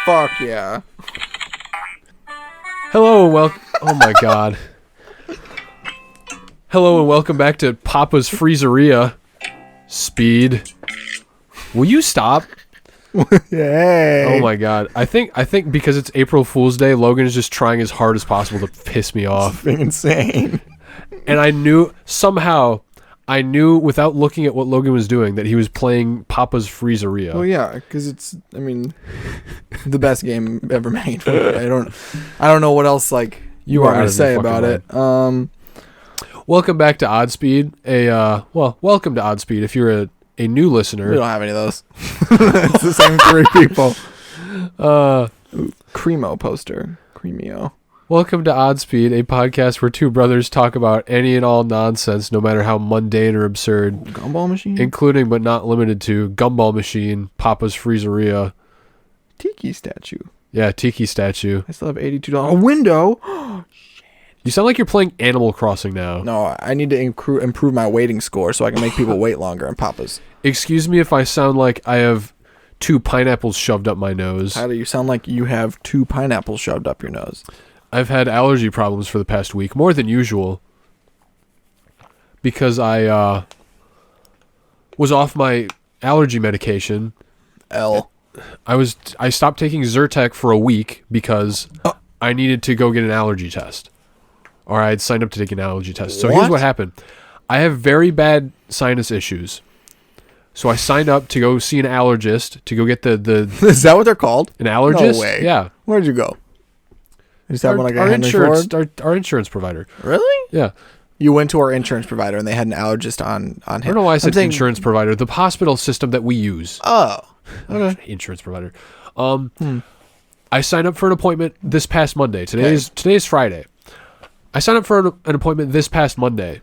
Fuck yeah. Hello and welcome. Oh my god. Hello and welcome back to Papa's Freezeria. Speed. Will you stop? Yay. Oh my god. I think because it's April Fool's Day, Logan is just trying as hard as possible to piss me off. It's being insane. And I knew without looking at what Logan was doing that he was playing Papa's Freezeria. Well, yeah, because it's, I mean, the best game ever made. I don't know what else you want me to say about it. Welcome back to Oddspeed. Welcome to Oddspeed. If you're a new listener, we don't have any of those. It's the same three people. Cremo poster. Cremio. Welcome to Oddspeed, a podcast where two brothers talk about any and all nonsense, no matter how mundane or absurd. Gumball machine? Including but not limited to Gumball Machine, Papa's Freezeria. Tiki statue. Yeah, Tiki statue. I still have $82. A window? You sound like you're playing Animal Crossing now. No, I need to improve my waiting score so I can make people wait longer in Papa's. Excuse me if I sound like I have 2 pineapples shoved up my nose. Tyler, you sound like you have 2 pineapples shoved up your nose. I've had allergy problems for the past week, more than usual, because I was off my allergy medication. I stopped taking Zyrtec for a week because I needed to go get an allergy test. Or I had signed up to take an allergy test. So here's what happened. I have very bad sinus issues. So I signed up to go see an allergist to go get the Is that what they're called? An allergist? No way. Yeah. Where'd you go? You just have one our insurance, our insurance provider. Really? Yeah. You went to our insurance provider and they had an allergist on him. I don't know why I said insurance provider. The hospital system that we use. Oh. Okay. Insurance provider. I signed up for an appointment this past Monday. Today's Friday. I signed up for an appointment this past Monday.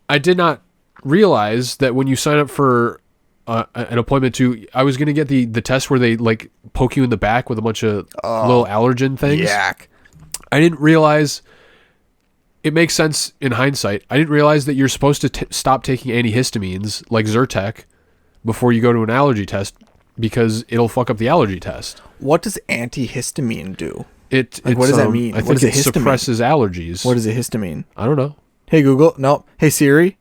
I did not realize that when you sign up for an appointment I was going to get the test where they poke you in the back with a bunch of little allergen things. Yak. I didn't realize. It makes sense in hindsight. I didn't realize that you're supposed to stop taking antihistamines like Zyrtec before you go to an allergy test because it'll fuck up the allergy test. What does antihistamine do? What does that mean? I think it suppresses allergies. What is a histamine? I don't know. Hey Google. No. Hey Siri.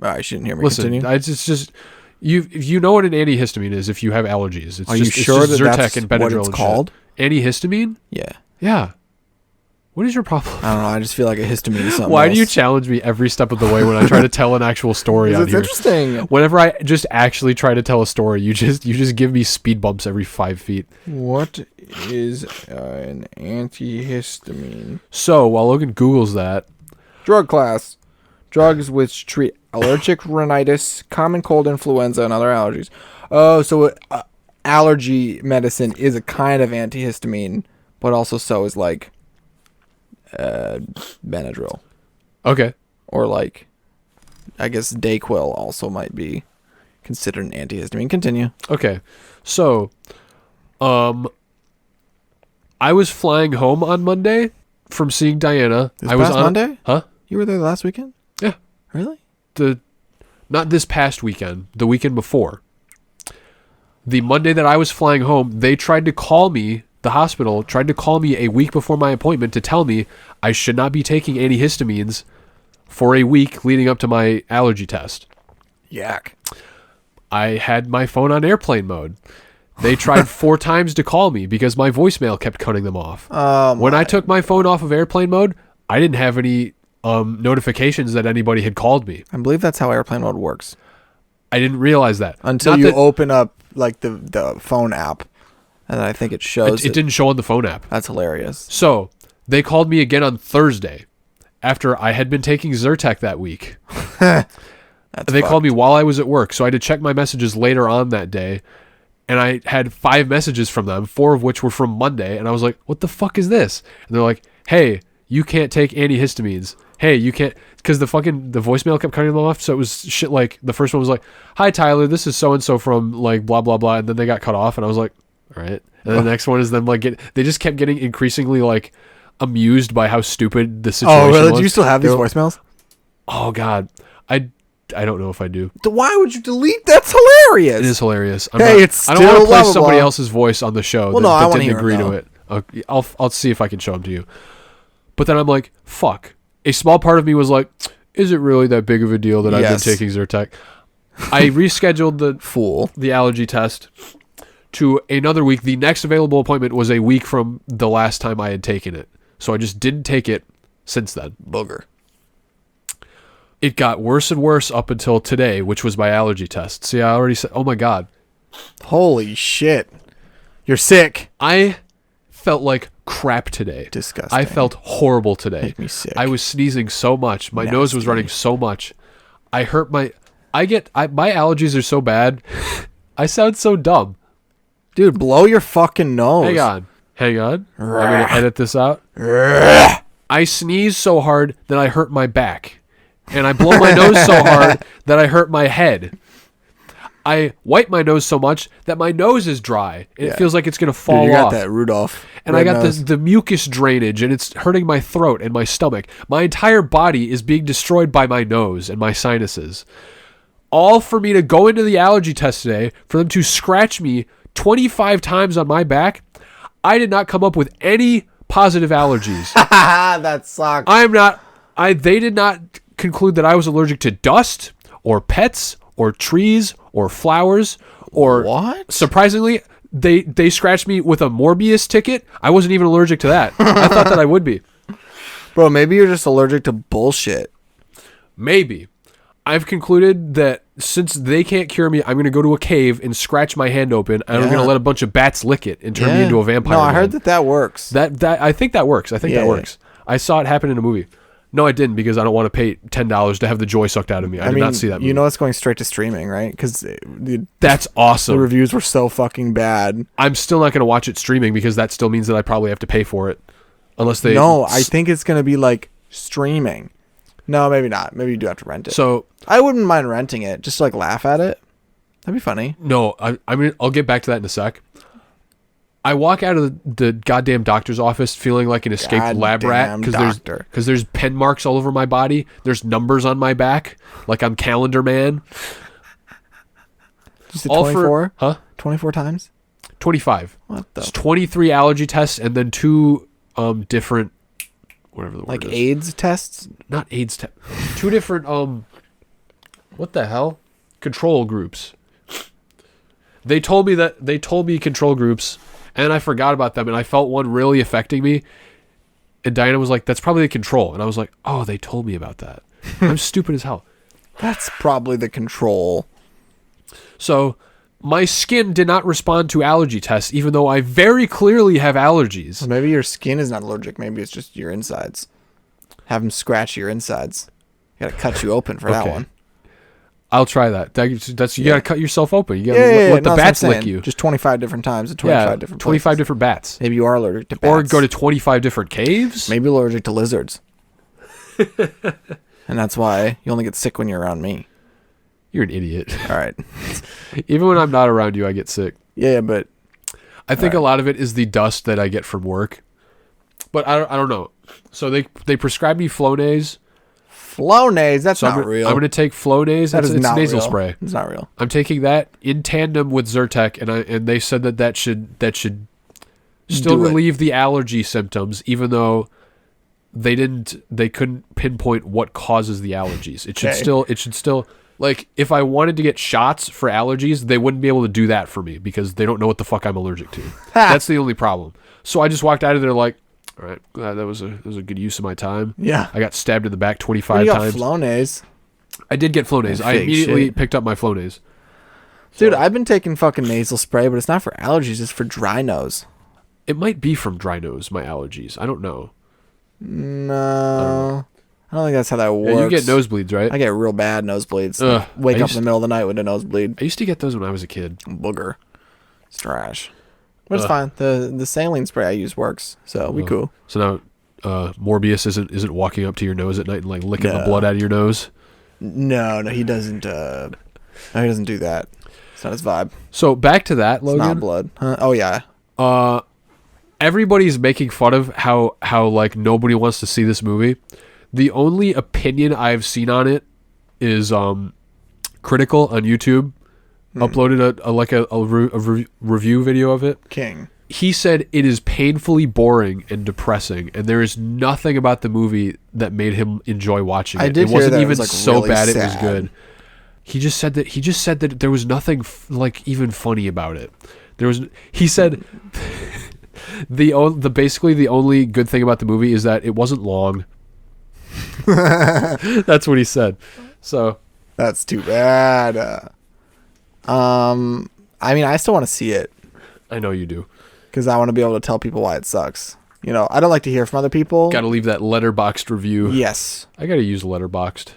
I shouldn't hear me. Listen, continue. it's just you know what an antihistamine is if you have allergies. It's Are you sure it's just that Zyrtec that's and Benadryl what it's and called? Shit. Antihistamine? Yeah. Yeah. What is your problem? I don't know. I just feel like a histamine is something Why else. do you challenge me every step of the way when I try to tell an actual story out it's here? Interesting. Whenever I just actually try to tell a story, you just give me speed bumps every 5 feet. What is an antihistamine? So while Logan Googles that, drug class, drugs which treat allergic rhinitis, common cold, influenza, and other allergies. Oh, so allergy medicine is a kind of antihistamine, but also so is Benadryl. Okay. Or I guess Dayquil also might be considered an antihistamine. Continue. Okay. So, I was flying home on Monday from seeing Diana. This past Monday? Huh? You were there last weekend? Yeah. Really? Not this past weekend, the weekend before. The Monday that I was flying home, they tried to call me, the hospital tried to call me a week before my appointment to tell me I should not be taking antihistamines for a week leading up to my allergy test. Yak. I had my phone on airplane mode. They tried 4 times to call me because my voicemail kept cutting them off. When I took my phone off of airplane mode, I didn't have any notifications that anybody had called me. I believe that's how airplane mode works. I didn't realize that. Until you open up the phone app, and I think it shows. It didn't show on the phone app. That's hilarious. So they called me again on Thursday after I had been taking Zyrtec that week. They called me while I was at work, so I had to check my messages later on that day. And I had 5 messages from them, 4 of which were from Monday. And I was like, what the fuck is this? And they're like, hey, you can't take antihistamines. Hey, you can't, because the voicemail kept cutting them off. So it was shit like, the first one was like, hi, Tyler, this is so-and-so from blah, blah, blah. And then they got cut off. And I was like, all right. And then the next one is them they just kept getting increasingly amused by how stupid the situation was. Oh, really? Do you still have these voicemails? Oh, God. I don't know if I do. Why would you delete? That's hilarious. hilarious. It is hilarious. It's I don't want still to play lovable. somebody else's voice on the show Well, no, I that wanna didn't hear agree it, to though. it. Okay, I'll see if I can show them to you. But then I'm like, fuck. A small part of me was like, is it really that big of a deal that I've been taking Zyrtec? I rescheduled the allergy test to another week. The next available appointment was a week from the last time I had taken it. So I just didn't take it since then. Booger. It got worse and worse up until today, which was my allergy test. See, I already said, oh my God. Holy shit. You're sick. I felt like crap today. Disgusting. I felt horrible today. Make me sick. I was sneezing so much. My nose was running so much. I hurt my... my allergies are so bad. I sound so dumb. Dude, blow your fucking nose. Hang on. I'm going to edit this out. I sneeze so hard that I hurt my back. And I blow my nose so hard that I hurt my head. I wipe my nose so much that my nose is dry. And it feels like it's going to fall Dude, you off. got that Rudolph. And I got the mucus drainage, and it's hurting my throat and my stomach. My entire body is being destroyed by my nose and my sinuses. All for me to go into the allergy test today, for them to scratch me 25 times on my back. I did not come up with any positive allergies. That sucks. They did not conclude that I was allergic to dust or pets or trees or flowers or... What? Surprisingly... They scratched me with a Morbius ticket. I wasn't even allergic to that. I thought that I would be. Bro, maybe you're just allergic to bullshit. Maybe. I've concluded that since they can't cure me, I'm going to go to a cave and scratch my hand open, and I'm going to let a bunch of bats lick it and turn me into a vampire. No, I heard that works. I think that works. That works. I saw it happen in a movie. No, I didn't, because I don't want to pay $10 to have the joy sucked out of me. I did not see that movie. You know it's going straight to streaming, right? Because that's awesome. The reviews were so fucking bad. I'm still not going to watch it streaming, because that still means that I probably have to pay for it. Unless they... No, I think it's going to be like streaming. No, maybe not. Maybe you do have to rent it. So I wouldn't mind renting it, just to like laugh at it. That'd be funny. No, I'll get back to that in a sec. I walk out of the goddamn doctor's office feeling like an escaped lab rat because there's pen marks all over my body. There's numbers on my back, like I'm Calendar Man. Just 24? 24 times? 25. What the? It's 23 allergy tests and then 2 different, whatever the word like is. AIDS tests? Not AIDS tests. 2 different what the hell? Control groups. They told me control groups. And I forgot about them, and I felt one really affecting me. And Diana was like, that's probably the control. And I was like, oh, they told me about that. I'm stupid as hell. That's probably the control. So my skin did not respond to allergy tests, even though I very clearly have allergies. Well, maybe your skin is not allergic. Maybe it's just your insides. Have them scratch your insides. You got to cut you open for that one. I'll try that. That's you got to cut yourself open. You got to let the bats lick you. Just 25 different times at 25 different places. 25 different bats. Maybe you are allergic to bats. Or go to 25 different caves. Maybe you're allergic to lizards. And that's why you only get sick when you're around me. You're an idiot. All right. Even when I'm not around you, I get sick. Yeah, but... I think a lot of it is the dust that I get from work. But I don't know. So they prescribed me Flonase. Flonase, that's not real. I'm going to take Flonase. It's nasal spray. It's not real. I'm taking that in tandem with Zyrtec, and they said that should still relieve the allergy symptoms, even though they couldn't pinpoint what causes the allergies. It should still like, if I wanted to get shots for allergies, they wouldn't be able to do that for me because they don't know what the fuck I'm allergic to. That's the only problem. So I just walked out of there like, all right, that was a good use of my time. Yeah. I got stabbed in the back 25 times. You got Flonase. I did get Flonase. I immediately picked up my Flonase. Dude, I've been taking fucking nasal spray, but it's not for allergies. It's for dry nose. It might be from dry nose, my allergies. I don't know. No. I don't think that's how that works. Yeah, you get nosebleeds, right? I get real bad nosebleeds. Wake up in the middle of the night with a nosebleed. I used to get those when I was a kid. Booger. It's trash. But it's fine. The saline spray I use works, so we cool. So now Morbius isn't walking up to your nose at night and like licking the blood out of your nose? No, he doesn't. No, he doesn't do that. It's not his vibe. So back to that, Logan. It's not blood. Huh? Oh yeah. Everybody's making fun of how like nobody wants to see this movie. The only opinion I've seen on it is critical on YouTube. uploaded a review video of it. King. He said it is painfully boring and depressing, and there is nothing about the movie that made him enjoy watching it. It wasn't even so really bad sad. It was good. He just said that there was nothing even funny about it. He said basically the only good thing about the movie is that it wasn't long. That's what he said. So that's too bad. I mean, I still want to see it. I know you do. Because I want to be able to tell people why it sucks. You know, I don't like to hear from other people. Got to leave that letterboxed review. Yes. I got to use letterboxed.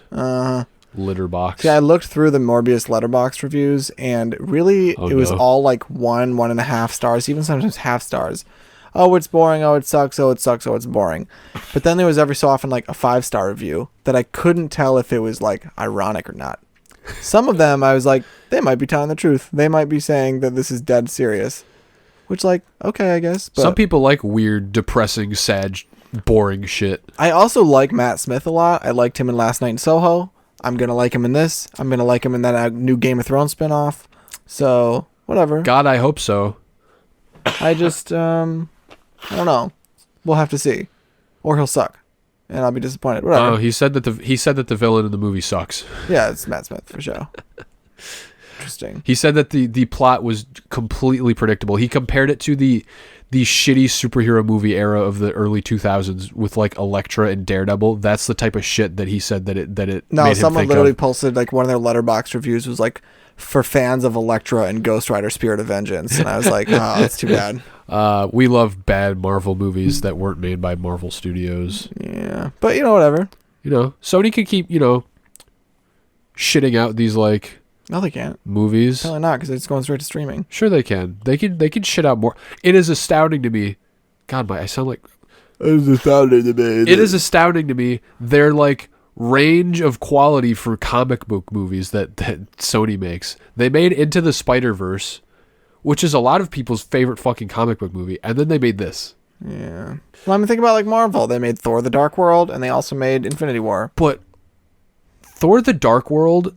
Litterbox. Yeah, I looked through the Morbius letterbox reviews, and really, it was all like 1.5 stars, even sometimes half stars. Oh, it's boring. Oh, it sucks. Oh, it sucks. Oh, it's boring. But then there was every so often like a 5-star review that I couldn't tell if it was like ironic or not. Some of them, I was like, they might be telling the truth. They might be saying that this is dead serious. Which, like, okay, I guess. But some people like weird, depressing, sad, boring shit. I also like Matt Smith a lot. I liked him in Last Night in Soho. I'm going to like him in this. I'm going to like him in that new Game of Thrones spinoff. So, whatever. God, I hope so. I just, I don't know. We'll have to see. Or he'll suck. And I'll be disappointed. Whatever. Oh, he said that the villain in the movie sucks. Yeah, it's Matt Smith for sure. Interesting. He said that the plot was completely predictable. He compared it to the shitty superhero movie era of the early 2000s with like Elektra and Daredevil. That's the type of shit that he said that it no, made someone him think literally of. posted like one of their letterbox reviews was like for fans of Elektra and Ghost Rider Spirit of Vengeance, and I was like, oh, that's too bad. We love bad Marvel movies that weren't made by Marvel Studios. Yeah, but whatever. Sony can keep shitting out these like. No, they can't. Movies. Probably not, because it's going straight to streaming. Sure they can. They can shit out more. It is astounding to me. God, I sound like... It is astounding to me. It is astounding to me. Their, like, range of quality for comic book movies that Sony makes. They made Into the Spider-Verse, which is a lot of people's favorite fucking comic book movie, and then they made this. Yeah. Well, I'm thinking about, like, Marvel. They made Thor: The Dark World, and they also made Infinity War. But Thor: The Dark World...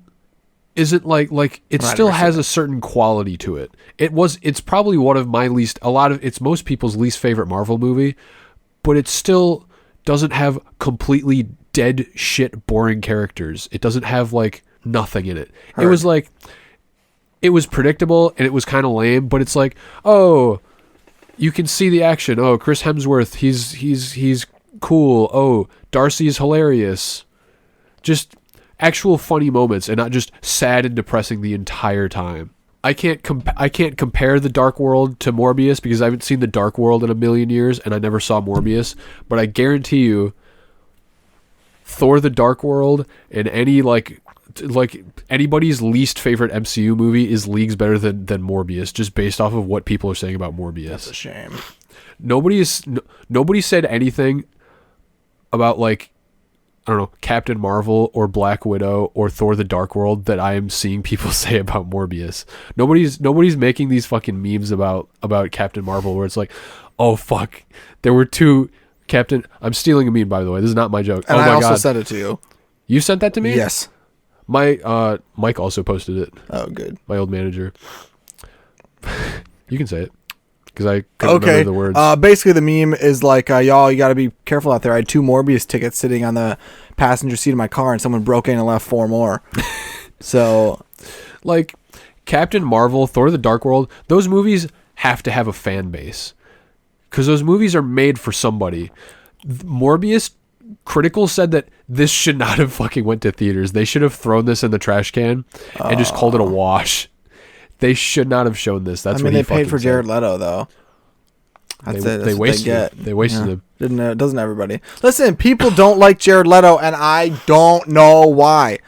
isn't like it still has a certain quality to it. It's probably one of it's most people's least favorite Marvel movie, but it still doesn't have completely dead shit boring characters. It doesn't have like nothing in it. It was like it was predictable and it was kind of lame, but it's like, oh, you can see the action. Oh, Chris Hemsworth, he's cool. Oh, Darcy's hilarious. Just actual funny moments and not just sad and depressing the entire time. I can't compare The Dark World to Morbius because I haven't seen The Dark World in a million years and I never saw Morbius, but I guarantee you Thor: The Dark World and any like anybody's least favorite MCU movie is leagues better than Morbius, just based off of what people are saying about Morbius. That's a shame. Nobody said anything about like, I don't know, Captain Marvel or Black Widow or Thor: The Dark World that I am seeing people say about Morbius. Nobody's making these fucking memes about Captain Marvel where it's like, oh fuck, there were two Captain. I'm stealing a meme, by the way. This is not my joke. And oh I my also god, sent it to you. You sent that to me? Yes. My Mike also posted it. Oh, good. My old manager. You can say it. Because I couldn't remember the words. Basically, the meme is like, y'all, you got to be careful out there. I had 2 Morbius tickets sitting on the passenger seat of my car, and someone broke in and left 4 more. So, like, Captain Marvel, Thor: The Dark World, those movies have to have a fan base. Because those movies are made for somebody. Morbius, Critical said that this should not have fucking went to theaters. They should have thrown this in the trash can and just called it a wash. They should not have shown this. That's what he fucking paid for said. Jared Leto, though. They wasted him. They wasted him. Doesn't everybody? Listen, people don't like Jared Leto, and I don't know why.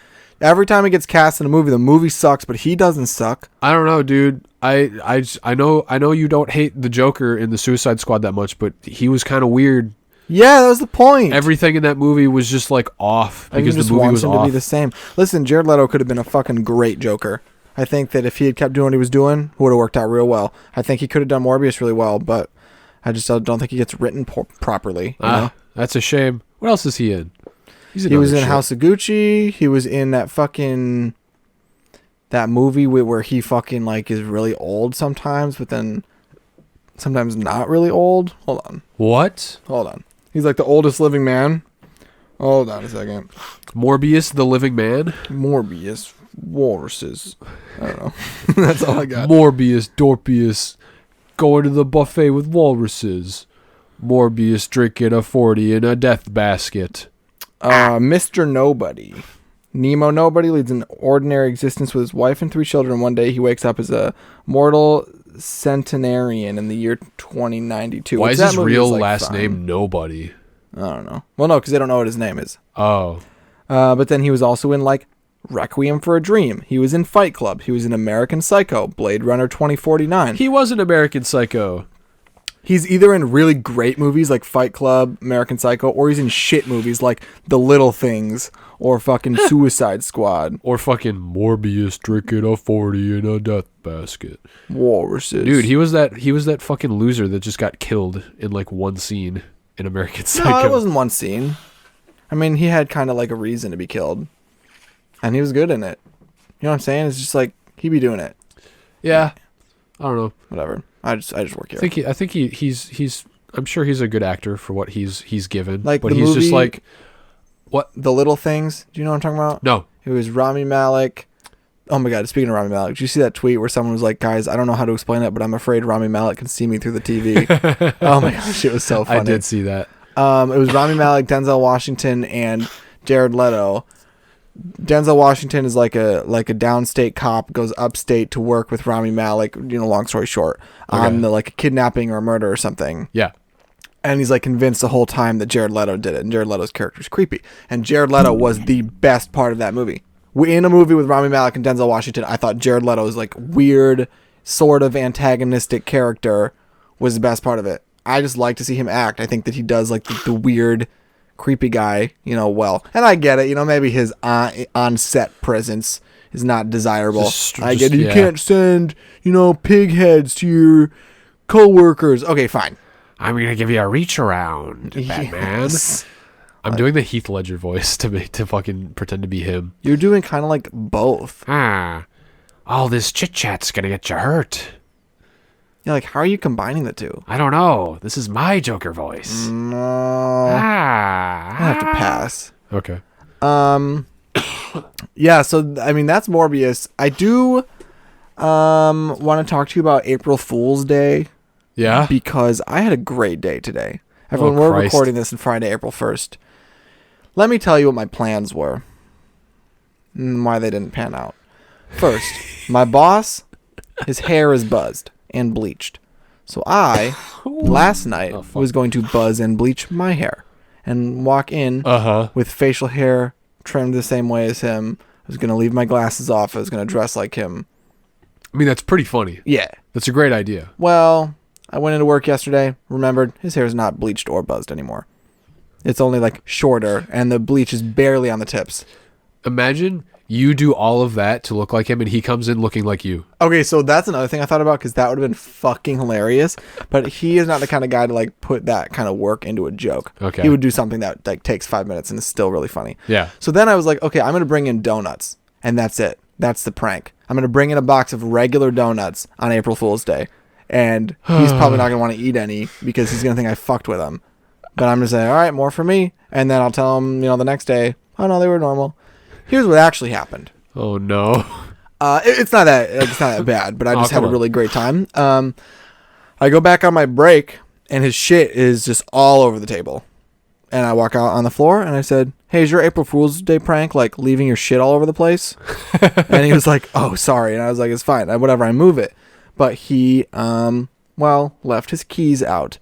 Every time he gets cast in a movie, the movie sucks, but he doesn't suck. I don't know, dude. I know you don't hate the Joker in the Suicide Squad that much, but he was kind of weird. Yeah, that was the point. Everything in that movie was just like off because the movie was off. To be the same. Listen, Jared Leto could have been a fucking great Joker. I think that if he had kept doing what he was doing, it would have worked out real well. I think he could have done Morbius really well, but I just don't think he gets written properly. You know? That's a shame. What else is he in? He was in House of Gucci. He was in that fucking that movie where he fucking like is really old sometimes, but then sometimes not really old. Hold on. What? Hold on. He's like the oldest living man. Hold on a second. Morbius, the living man? Morbius. Walruses. I don't know. That's all I got. Morbius, Dorpius, going to the buffet with walruses. Morbius drinking a 40 in a death basket. Mr. Nobody. Nemo Nobody leads an ordinary existence with his wife and 3 children. One day he wakes up as a mortal centenarian in the year 2092. Why is his real last name Nobody? I don't know. Well, no, because they don't know what his name is. Oh. But then he was also in, like, Requiem for a Dream. He was in Fight Club. He was in American Psycho, Blade Runner 2049. He was an American Psycho. He's either in really great movies like Fight Club, American Psycho, or he's in shit movies like The Little Things or fucking Suicide Squad. Or fucking Morbius drinking a 40 in a death basket. Walruses. Dude, he was that fucking loser that just got killed in like one scene in American Psycho. No, it wasn't one scene. I mean, he had kind of like a reason to be killed. And he was good in it. You know what I'm saying? It's just like, he be doing it. Yeah. I don't know. Whatever. I just work here. I think he's I'm sure he's a good actor for what he's given. Like, but the he's movie, just like, what? The Little Things. Do you know what I'm talking about? No. It was Rami Malek. Oh my God, speaking of Rami Malek, did you see that tweet where someone was like, guys, I don't know how to explain it, but I'm afraid Rami Malek can see me through the TV. Oh my gosh, it was so funny. I did see that. It was Rami Malek, Denzel Washington, and Jared Leto. Denzel Washington is like a downstate cop, goes upstate to work with Rami Malek, long story short, on a kidnapping or a murder or something. Yeah. And he's like convinced the whole time that Jared Leto did it, and Jared Leto's character is creepy. And Jared Leto was the best part of that movie. In a movie with Rami Malek and Denzel Washington, I thought Jared Leto's like weird, sort of antagonistic character was the best part of it. I just like to see him act. I think that he does like the weird, creepy guy, well. And I get it, maybe his on-set presence is not desirable. I get it. You can't send, pig heads to your co-workers. Okay, fine. I'm going to give you a reach around, Batman. Yes. I'm doing the Heath Ledger voice to fucking pretend to be him. You're doing kind of like both. All this chit-chat's going to get you hurt. Yeah, like, how are you combining the two? I don't know. This is my Joker voice. No. I have to pass. Okay. Yeah, so, I mean, that's Morbius. I do want to talk to you about April Fool's Day. Yeah? Because I had a great day today. Everyone, we're recording this on Friday, April 1st. Let me tell you what my plans were. And why they didn't pan out. First, my boss, his hair is buzzed and bleached. So I, last night, was going to buzz and bleach my hair. And walk in with facial hair trimmed the same way as him. I was going to leave my glasses off. I was going to dress like him. I mean, that's pretty funny. Yeah. That's a great idea. Well, I went into work yesterday, remembered his hair is not bleached or buzzed anymore. It's only like shorter, and the bleach is barely on the tips. Imagine you do all of that to look like him, and he comes in looking like you. Okay, so that's another thing I thought about, because that would have been fucking hilarious. But he is not the kind of guy to like put that kind of work into a joke. Okay. He would do something that like takes 5 minutes and is still really funny. Yeah. So then I was like, okay, I'm going to bring in donuts, and that's it. That's the prank. I'm going to bring in a box of regular donuts on April Fool's Day. And he's probably not going to want to eat any because he's going to think I fucked with him. But I'm going to say, all right, more for me. And then I'll tell him, the next day, oh, no, they were normal. Here's what actually happened. Oh, no. It's not that bad, but I just had a really great time. I go back on my break, and his shit is just all over the table. And I walk out on the floor, and I said, hey, is your April Fool's Day prank, like, leaving your shit all over the place? And he was like, oh, sorry. And I was like, it's fine. Whatever, I move it. But he, left his keys out.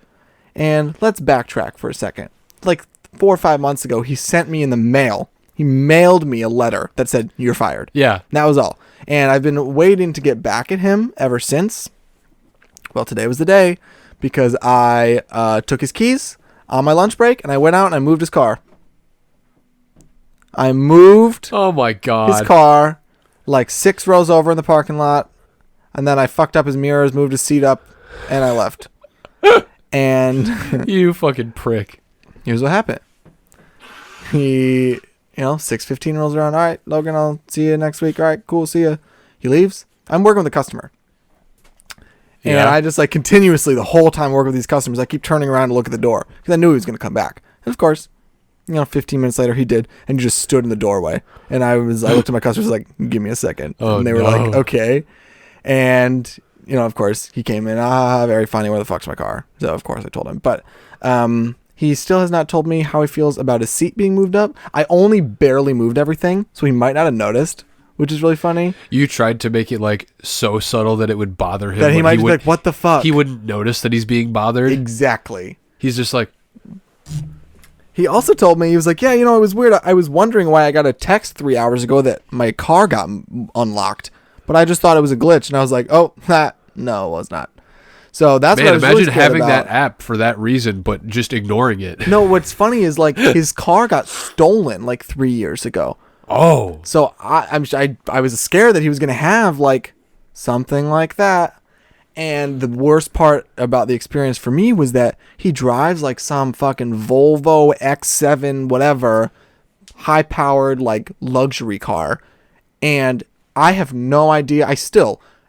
And let's backtrack for a second. Like 4 or 5 months ago, he sent me in the mail. He mailed me a letter that said, you're fired. Yeah. And that was all. And I've been waiting to get back at him ever since. Well, today was the day because I took his keys on my lunch break and I went out and I moved his car. I moved Oh my God. his car like 6 rows over in the parking lot. And then I fucked up his mirrors, moved his seat up, and I left. And you fucking prick. Here's what happened. He, 6:15 rolls around. All right, Logan, I'll see you next week. All right, cool, see ya. He leaves. I'm working with a customer. And Yeah. I just like continuously the whole time working with these customers, I keep turning around to look at the door because I knew he was going to come back. And of course, 15 minutes later he did, and he just stood in the doorway. And I looked at my customers like, give me a second. Oh, and they were no. like, okay. And, of course he came in, very funny. Where the fuck's my car? So of course I told him, but, he still has not told me how he feels about his seat being moved up. I only barely moved everything, so he might not have noticed, which is really funny. You tried to make it like so subtle that it would bother him. That he might be like, what the fuck? He wouldn't notice that he's being bothered. Exactly. He's just like, He also told me, he was like, yeah, it was weird. I was wondering why I got a text 3 hours ago that my car got unlocked, but I just thought it was a glitch. And I was like, no, it was not. So that's what I was imagine really scared having about. that app for that reason, but just ignoring it. No, what's funny is like his car got stolen like 3 years ago. Oh. So I was scared that he was going to have like something like that. And the worst part about the experience for me was that he drives like some fucking Volvo X7 whatever, high powered like luxury car. And I have no idea.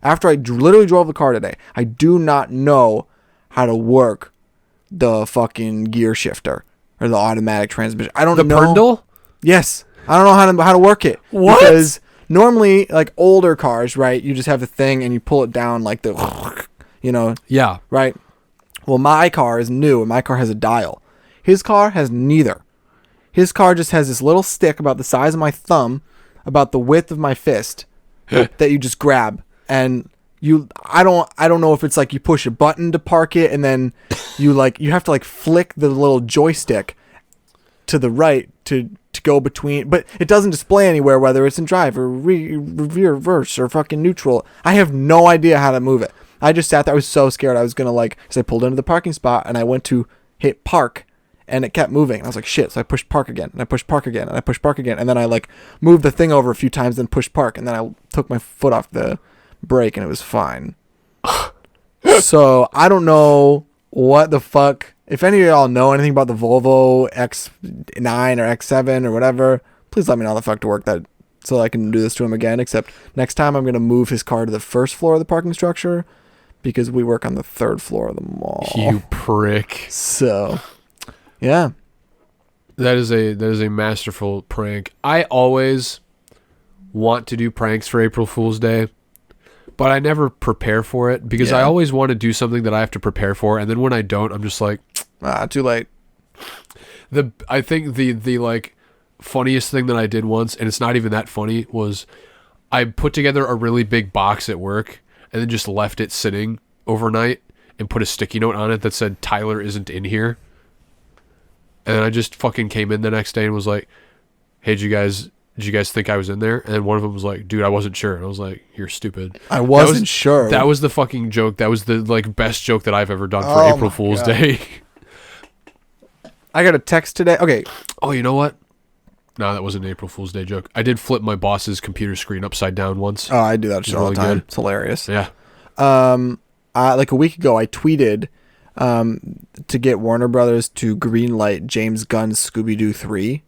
After I literally drove the car today, I do not know how to work the fucking gear shifter or the automatic transmission. I don't know. The Prindle? Yes. I don't know how to work it. What? Because normally, like older cars, right, you just have the thing and you pull it down like the, Yeah. right? Well, my car is new and my car has a dial. His car has neither. His car just has this little stick about the size of my thumb, about the width of my fist, that you just grab. And I don't know if it's like you push a button to park it and then you have to like flick the little joystick to the right to go between, but it doesn't display anywhere whether it's in drive or reverse or fucking neutral. I have no idea how to move it. I just sat there. I was so scared. I was gonna because I pulled into the parking spot and I went to hit park and it kept moving. I was like, shit. So I pushed park again and I pushed park again and I pushed park again. And then I like moved the thing over a few times, then pushed park. And then I took my foot off the brake and it was fine. So I don't know what the fuck. If any of y'all know anything about the Volvo X9 or X7 or whatever, please let me know how the fuck to work that so I can do this to him again. Except next time I'm going to move his car to the first floor of the parking structure because we work on the third floor of the mall. You prick. So, yeah. That is a masterful prank. I always want to do pranks for April Fool's Day, but I never prepare for it because I always want to do something that I have to prepare for, and then when I don't, I'm just like, too late. I think the like funniest thing that I did once, and it's not even that funny, was I put together a really big box at work and then just left it sitting overnight and put a sticky note on it that said Tyler isn't in here. And then I just fucking came in the next day and was like, hey, did you guys think I was in there? And one of them was like, dude, I wasn't sure. And I was like, you're stupid. I wasn't sure. That was the fucking joke. That was the like best joke that I've ever done for Oh April my Fool's God. Day. I got a text today. Okay. Oh, you know what? No, that wasn't an April Fool's Day joke. I did flip my boss's computer screen upside down once. Oh, I do that shit all the really time. good. It's hilarious. Yeah. Like a week ago, I tweeted to get Warner Brothers to greenlight James Gunn's Scooby-Doo 3.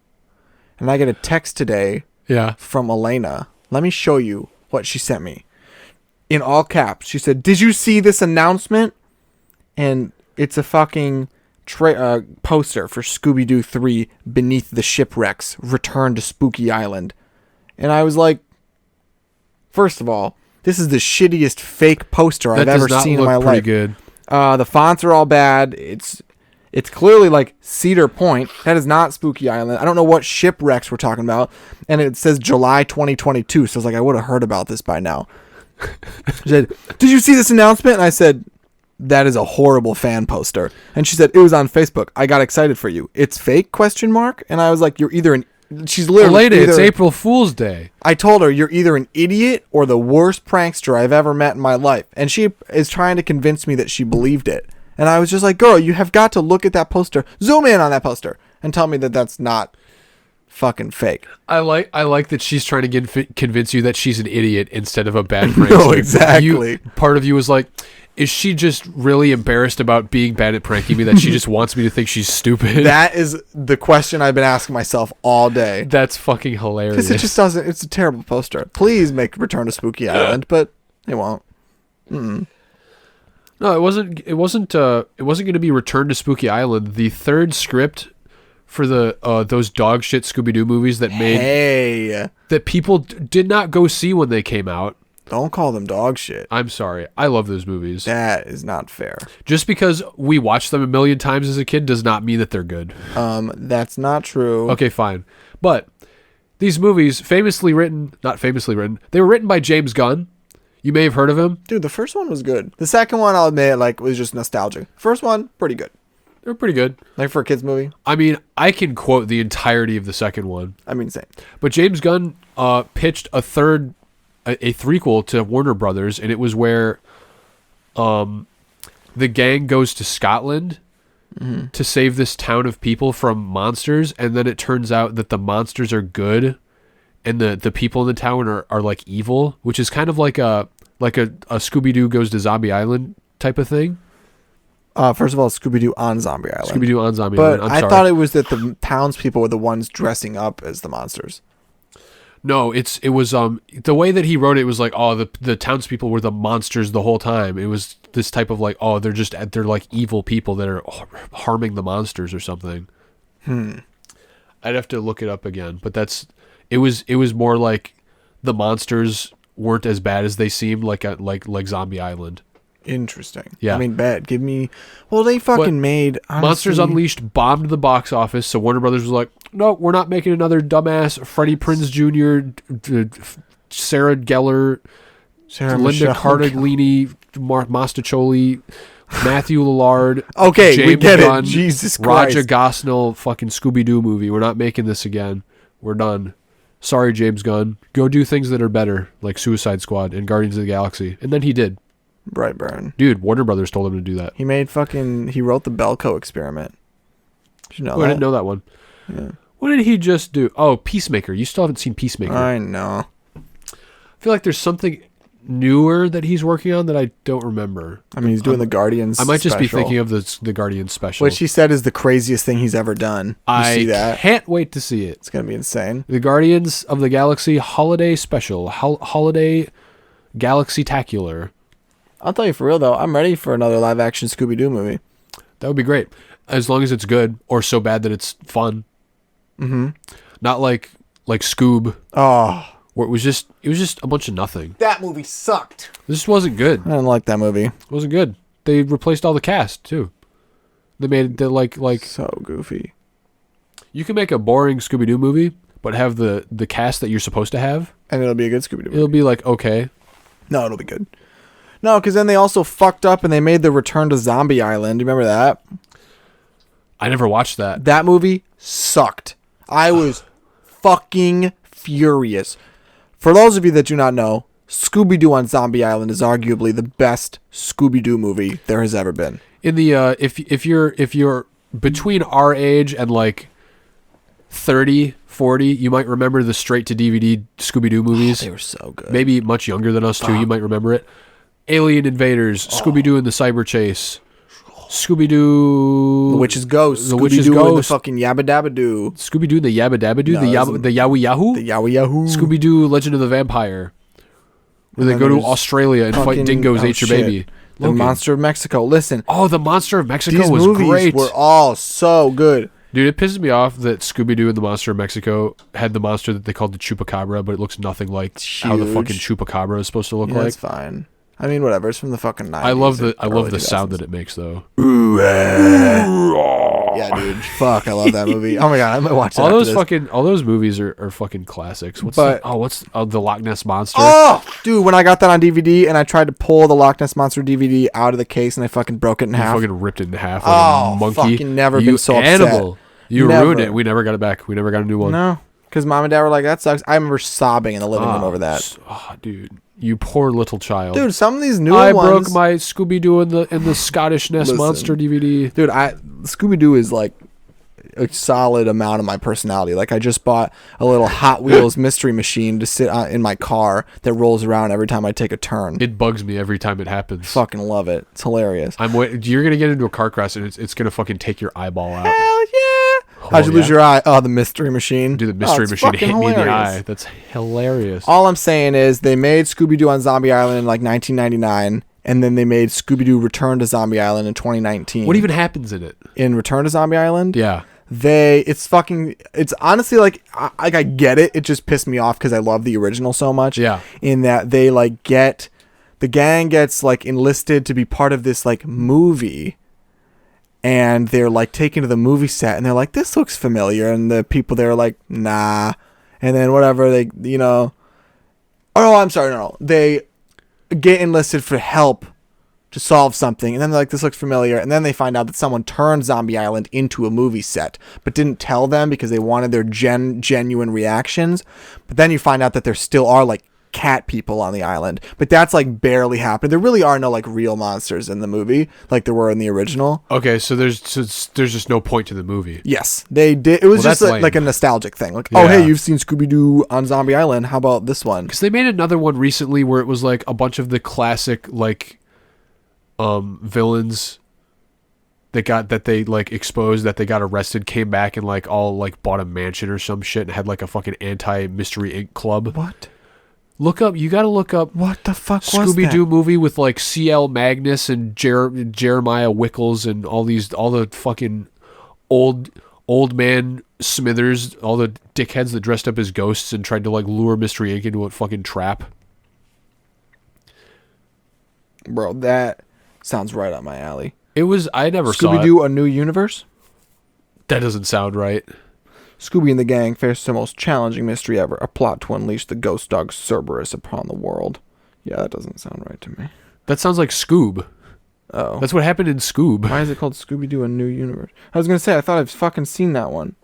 And I get a text today Yeah. from Elena. Let me show you what she sent me. In all caps, she said, did you see this announcement? And it's a fucking poster for Scooby-Doo 3 Beneath the Shipwrecks, Return to Spooky Island. And I was like, first of all, this is the shittiest fake poster I've ever seen in my life. Good. The fonts are all bad. It's clearly like Cedar Point. That is not Spooky Island. I don't know what shipwrecks we're talking about. And it says July 2022. So I was like, I would have heard about this by now. She said, did you see this announcement? And I said, that is a horrible fan poster. And she said, it was on Facebook. I got excited for you. It's fake ? And I was like, you're either she's literally It's April Fool's Day. I told her, you're either an idiot or the worst prankster I've ever met in my life. And she is trying to convince me that she believed it. And I was just like, girl, you have got to look at that poster, zoom in on that poster, and tell me that that's not fucking fake. I like that she's trying to convince you that she's an idiot instead of a bad prankster. No, exactly. Part of you was like, Is she just really embarrassed about being bad at pranking me that she just wants me to think she's stupid? That is the question I've been asking myself all day. That's fucking hilarious. Because it just doesn't. It's a terrible poster. Please make Return to Spooky Island, but they won't. Mm-mm. No, it wasn't. It wasn't going to be Return to Spooky Island. The third script for the those dog shit Scooby Doo movies that made that people did not go see when they came out. Don't call them dog shit. I'm sorry. I love those movies. That is not fair. Just because we watched them a million times as a kid does not mean that they're good. That's not true. Okay, fine. But these movies, not famously written, they were written by James Gunn. You may have heard of him. Dude, the first one was good. The second one, I'll admit, was just nostalgic. First one, pretty good. They were pretty good. Like for a kid's movie? I mean, I can quote the entirety of the second one. I mean, same. But James Gunn pitched a threequel to Warner Brothers, and it was where the gang goes to Scotland to save this town of people from monsters, and then it turns out that the monsters are good and the people in the town are like evil, which is kind of like a Scooby-Doo goes to Zombie Island type of thing. First of all, Scooby-Doo on Zombie Island. Scooby-Doo on Zombie But Island. I thought it was that the townspeople were the ones dressing up as the monsters. No, it was the way that he wrote it was like, oh, the townspeople were the monsters the whole time. It was this type of like, oh, they're like evil people that are harming the monsters or something. I'd have to look it up again, but it was more like the monsters weren't as bad as they seemed, like Zombie Island. Interesting. Yeah. I mean, give me. Well, they fucking made honestly, Monsters Unleashed bombed the box office, so Warner Brothers was like, no, we're not making another dumbass Freddie Prinze Jr., Sarah Gellar, Linda Cardellini, Mark Mastacholi, Matthew Lillard. Okay, James we get Gunn, it. Jesus Christ. Raja Gosnell, fucking Scooby-Doo movie. We're not making this again. We're done. Sorry, James Gunn. Go do things that are better, like Suicide Squad and Guardians of the Galaxy. And then he did. Brightburn. Dude, Warner Brothers told him to do that. He wrote the Belko Experiment. Did you know that? I didn't know that one. Yeah. What did he just do? Oh, Peacemaker. You still haven't seen Peacemaker. I know. I feel like there's something newer that he's working on that I don't remember. I mean, he's doing the Guardians I might just be special, thinking of the Guardians special. which he said is the craziest thing he's ever done. You see that? Can't wait to see it. It's going to be insane. The Guardians of the Galaxy Holiday Special. Holiday Galaxy-tacular. I'll tell you for real, though, I'm ready for another live-action Scooby-Doo movie. That would be great. As long as it's good or so bad that it's fun. Mm-hmm. Not like Scoob. Oh. Where it was just a bunch of nothing. That movie sucked. This wasn't good. I didn't like that movie. It wasn't good. They replaced all the cast, too. They made it like so goofy. You can make a boring Scooby-Doo movie, but have the cast that you're supposed to have. And it'll be a good Scooby-Doo movie. It'll be like, okay. No, it'll be good. No, because then they also fucked up and they made the Return to Zombie Island. Do you remember that? I never watched that. That movie sucked. I was fucking furious. For those of you that do not know, Scooby-Doo on Zombie Island is arguably the best Scooby-Doo movie there has ever been. In the if you're between our age and like 30, 40, you might remember the straight to DVD Scooby-Doo movies. They were so good. Maybe much younger than us too, you might remember it. Alien Invaders, Scooby-Doo and the Cyber Chase. Scooby-Doo... The Witch's Ghost. The Witch's Scooby-Doo and the Ghost. fucking Yabba Dabba Doo. Scooby-Doo and the Yabba Dabba Doo? No, the Yowie Yahoo? The Yowie Yahoo. Scooby-Doo Legend of the Vampire. Where they go to Australia and fight dingoes, ate your baby. The Logan. Monster of Mexico. Listen. Oh, the Monster of Mexico These was movies great. were all so good. Dude, it pisses me off that Scooby-Doo and the Monster of Mexico had the monster that they called the Chupacabra, but it looks nothing like how the fucking Chupacabra is supposed to look like. That's fine. I mean, whatever. It's from the fucking 90s. I love the sound that it makes, though. Yeah, dude. Fuck, I love that movie. Oh my god, I might watch that. All those movies are fucking classics. What's the Loch Ness Monster? Oh, dude, when I got that on DVD and I tried to pull the Loch Ness Monster DVD out of the case and I fucking broke it in half. Fucking ripped it in half like a monkey. Fucking never been so animal. upset. You ruined it. We never got it back. We never got a new one. No, because mom and dad were like, that sucks. I remember sobbing in the living room over that. Oh, dude. You poor little child. Dude, some of these new ones. I ones. broke my Scooby-Doo in the Scottish Ness Monster DVD. Dude, Scooby-Doo is like a solid amount of my personality. Like, I just bought a little Hot Wheels mystery machine to sit in my car that rolls around every time I take a turn. It bugs me every time it happens. Fucking love it. It's hilarious. You're gonna get into a car crash and it's gonna fucking take your eyeball out. Hell yeah! How'd you lose your eye? Oh, the mystery machine. Dude, the mystery machine hit me in the eye. That's hilarious. All I'm saying is they made Scooby-Doo on Zombie Island in like 1999, and then they made Scooby-Doo Return to Zombie Island in 2019. What even happens in it? In Return to Zombie Island? Yeah. It's honestly like I get it. It just pissed me off because I love the original so much. Yeah. In that they like the gang gets like enlisted to be part of this like movie, and they're like taken to the movie set, and they're like, this looks familiar, and the people there are like, nah, and then whatever they oh no, I'm sorry, no, they get enlisted for help to solve something, and then they're like, this looks familiar, and then they find out that someone turned Zombie Island into a movie set, but didn't tell them because they wanted their genuine reactions. But then you find out that there still are like cat people on the island, but that's like barely happened. There really are no like real monsters in the movie like there were in the original. Okay, so there's just no point to the movie. Yes, they did. It was just like a nostalgic thing. Like, oh hey, you've seen Scooby-Doo on Zombie Island. How about this one? Because they made another one recently where it was like a bunch of the classic like villains that they like exposed, that they got arrested, came back and like all like bought a mansion or some shit and had like a fucking anti-Mystery Inc. club. What? You gotta look up what the fuck was Scooby-Doo movie with like C.L. Magnus and Jeremiah Wickles and all the fucking old man Smithers, all the dickheads that dressed up as ghosts and tried to like lure Mystery Inc. into a fucking trap. Bro, that sounds right up my alley. I never saw it. Scooby-Doo: A New Universe? That doesn't sound right. Scooby and the gang face the most challenging mystery ever, a plot to unleash the ghost dog Cerberus upon the world. Yeah, that doesn't sound right to me. That sounds like Scoob. Oh. That's what happened in Scoob. Why is it called Scooby-Doo: A New Universe? I was going to say, I thought I've fucking seen that one.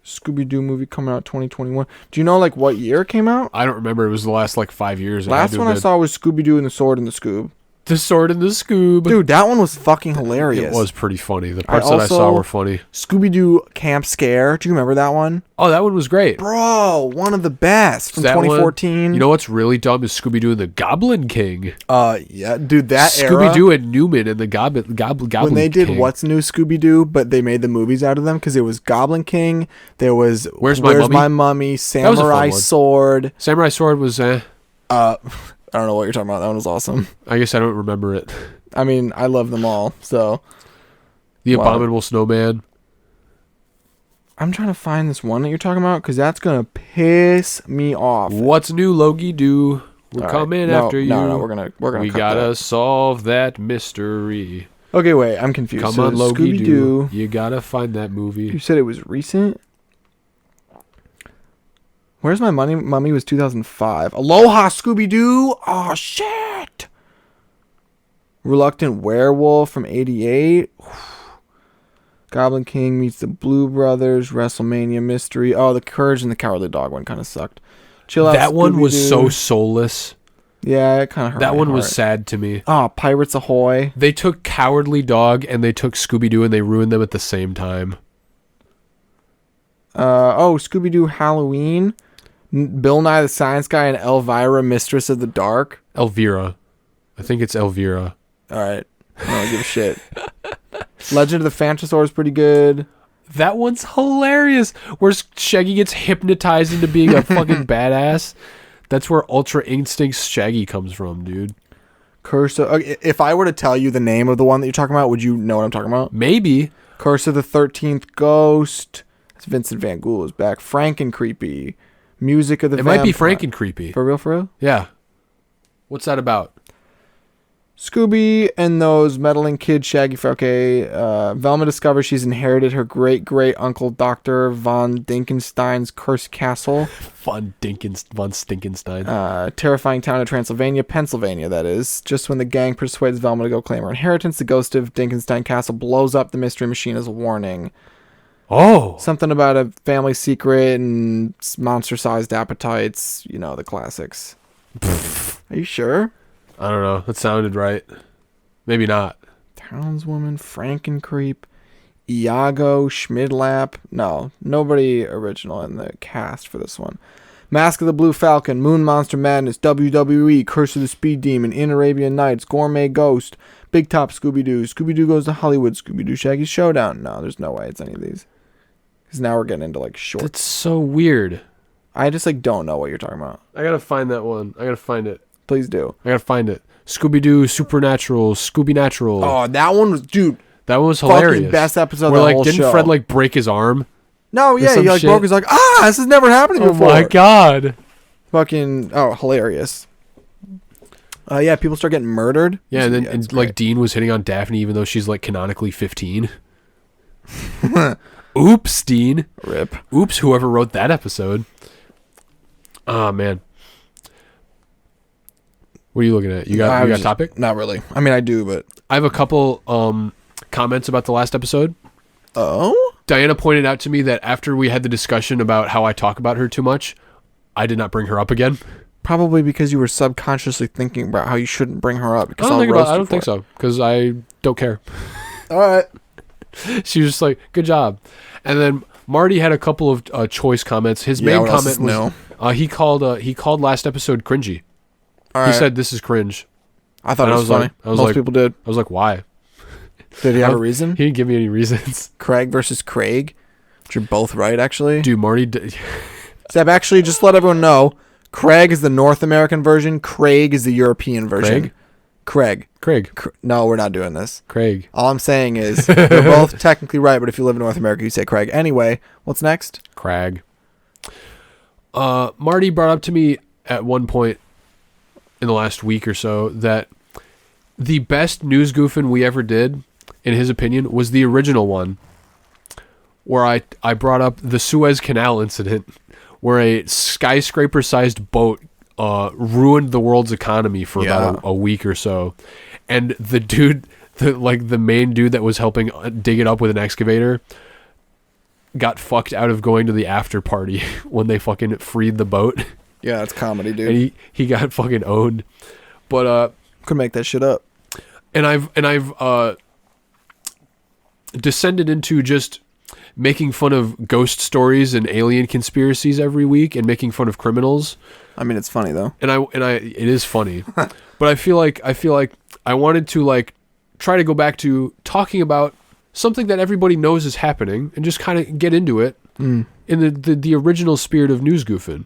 Scooby-Doo movie coming out 2021. Do you know like what year it came out? I don't remember. It was the last like 5 years. Last one I saw was Scooby-Doo and the Sword and the Scoob. The Sword and the Scoob. Dude, that one was fucking hilarious. It was pretty funny. The parts that I saw were funny. Scooby-Doo Camp Scare. Do you remember that one? Oh, that one was great. Bro, one of the best from 2014. One, you know what's really dumb is Scooby-Doo and the Goblin King. Yeah, dude, that era. Scooby-Doo and Newman and the Goblin when they did King. What's New Scooby-Doo, but they made the movies out of them because it was Goblin King, there was Where's My Mummy, Samurai Sword. Samurai Sword was I don't know what you're talking about. That one was awesome. I guess I don't remember it. I mean, I love them all, so. The Abominable Snowman. I'm trying to find this one that you're talking about because that's going to piss me off. What's new, Logie-Doo? We're coming after you. No, we're gonna We gotta solve that mystery. Okay, wait, I'm confused. Come on, Logie-Doo. You gotta find that movie. You said it was recent? Where's My Mummy was 2005. Aloha, Scooby-Doo! Oh, shit! Reluctant Werewolf from 88. Goblin King meets the Blue Brothers. WrestleMania Mystery. Oh, the Courage and the Cowardly Dog one kind of sucked. Chill Out, that one was Scooby-Doo. so soulless. Yeah, it kind of hurt That my one heart. was sad to me. Oh, Pirates Ahoy. They took Cowardly Dog and they took Scooby-Doo and they ruined them at the same time. Scooby-Doo Halloween. Bill Nye the Science Guy and Elvira, Mistress of the Dark. Elvira. I think it's Elvira. All right. I don't give a shit. Legend of the Phantosaur is pretty good. That one's hilarious. Where Shaggy gets hypnotized into being a fucking badass. That's where Ultra Instinct's Shaggy comes from, dude. Curse of... Okay, if I were to tell you the name of the one that you're talking about, would you know what I'm talking about? Maybe. Curse of the 13th Ghost. It's Vincent Van Gogh is back. Franken-Creepy. Music of the Vampire. It might be Franken-Creepy. For real, for real? Yeah. What's that about? Scooby and those meddling kids, Shaggy. Okay, Velma discovers she's inherited her great-great-uncle Dr. von Dinkenstein's cursed castle. Von Stinkenstein. Terrifying town of Transylvania, Pennsylvania, that is. Just when the gang persuades Velma to go claim her inheritance, the ghost of Dinkenstein Castle blows up the mystery machine as a warning. Oh. Something about a family secret and monster-sized appetites. You know, the classics. Are you sure? I don't know. That sounded right. Maybe not. Townswoman, Frankencreep. Iago Schmidlap. No, nobody original in the cast for this one. Mask of the Blue Falcon, Moon Monster Madness, WWE, Curse of the Speed Demon, In Arabian Nights, Gourmet Ghost, Big Top Scooby-Doo, Scooby-Doo Goes to Hollywood, Scooby-Doo Shaggy's Showdown. No, there's no way it's any of these. Because now we're getting into like shorts. That's so weird. I just like don't know what you're talking about. I gotta find that one. I gotta find it. Please do. I gotta find it. Scooby-Doo Supernatural, Scooby Natural. Oh, that one was, dude. That one was hilarious. Fucking best episode of Where the like whole didn't show. Fred like break his arm? No, yeah, he like shit? broke. He's like, this has never happened to me before. Oh my god. Fucking hilarious. Yeah, people start getting murdered. Yeah, and then it's like great. Dean was hitting on Daphne even though she's like canonically 15. Oops, Dean. Rip. Oops, whoever wrote that episode. Oh man. What are you looking at? You got a topic? Not really. I mean, I do, but I have a couple comments about the last episode. oh, Diana pointed out to me that after we had the discussion about how I talk about her too much, I did not bring her up again. probably because you were subconsciously thinking about how you shouldn't bring her up. Because I don't think so because I don't care. All right. She was just like, "Good job," and then Marty had a couple of choice comments. His main comment was he called last episode cringy. All He right. said, "This is cringe." I thought and it I was was funny. like- I was Most like- people did. I was like, "Why?" Did he have a reason? He didn't give me any reasons. Craig versus Craig. Which you're both right, actually. Dude, Marty. Seb, actually, just let everyone know. Craig is the North American version. Craig is the European version. Craig. No, we're not doing this. Craig. All I'm saying is they're both technically right, but if you live in North America, you say Craig. Anyway, what's next? Craig. Marty brought up to me at one point in the last week or so that the best news goofing we ever did, in his opinion, was the original one where I brought up the Suez Canal incident where a skyscraper-sized boat ruined the world's economy for about a week or so. And the dude, the main dude that was helping dig it up with an excavator got fucked out of going to the after party when they fucking freed the boat. Yeah, it's comedy, dude. And he got fucking owned. But could make that shit up. And I've descended into just making fun of ghost stories and alien conspiracies every week and making fun of criminals. I mean, it's funny though. And it is funny. But I feel like I wanted to like try to go back to talking about something that everybody knows is happening and just kind of get into it in the original spirit of news goofing.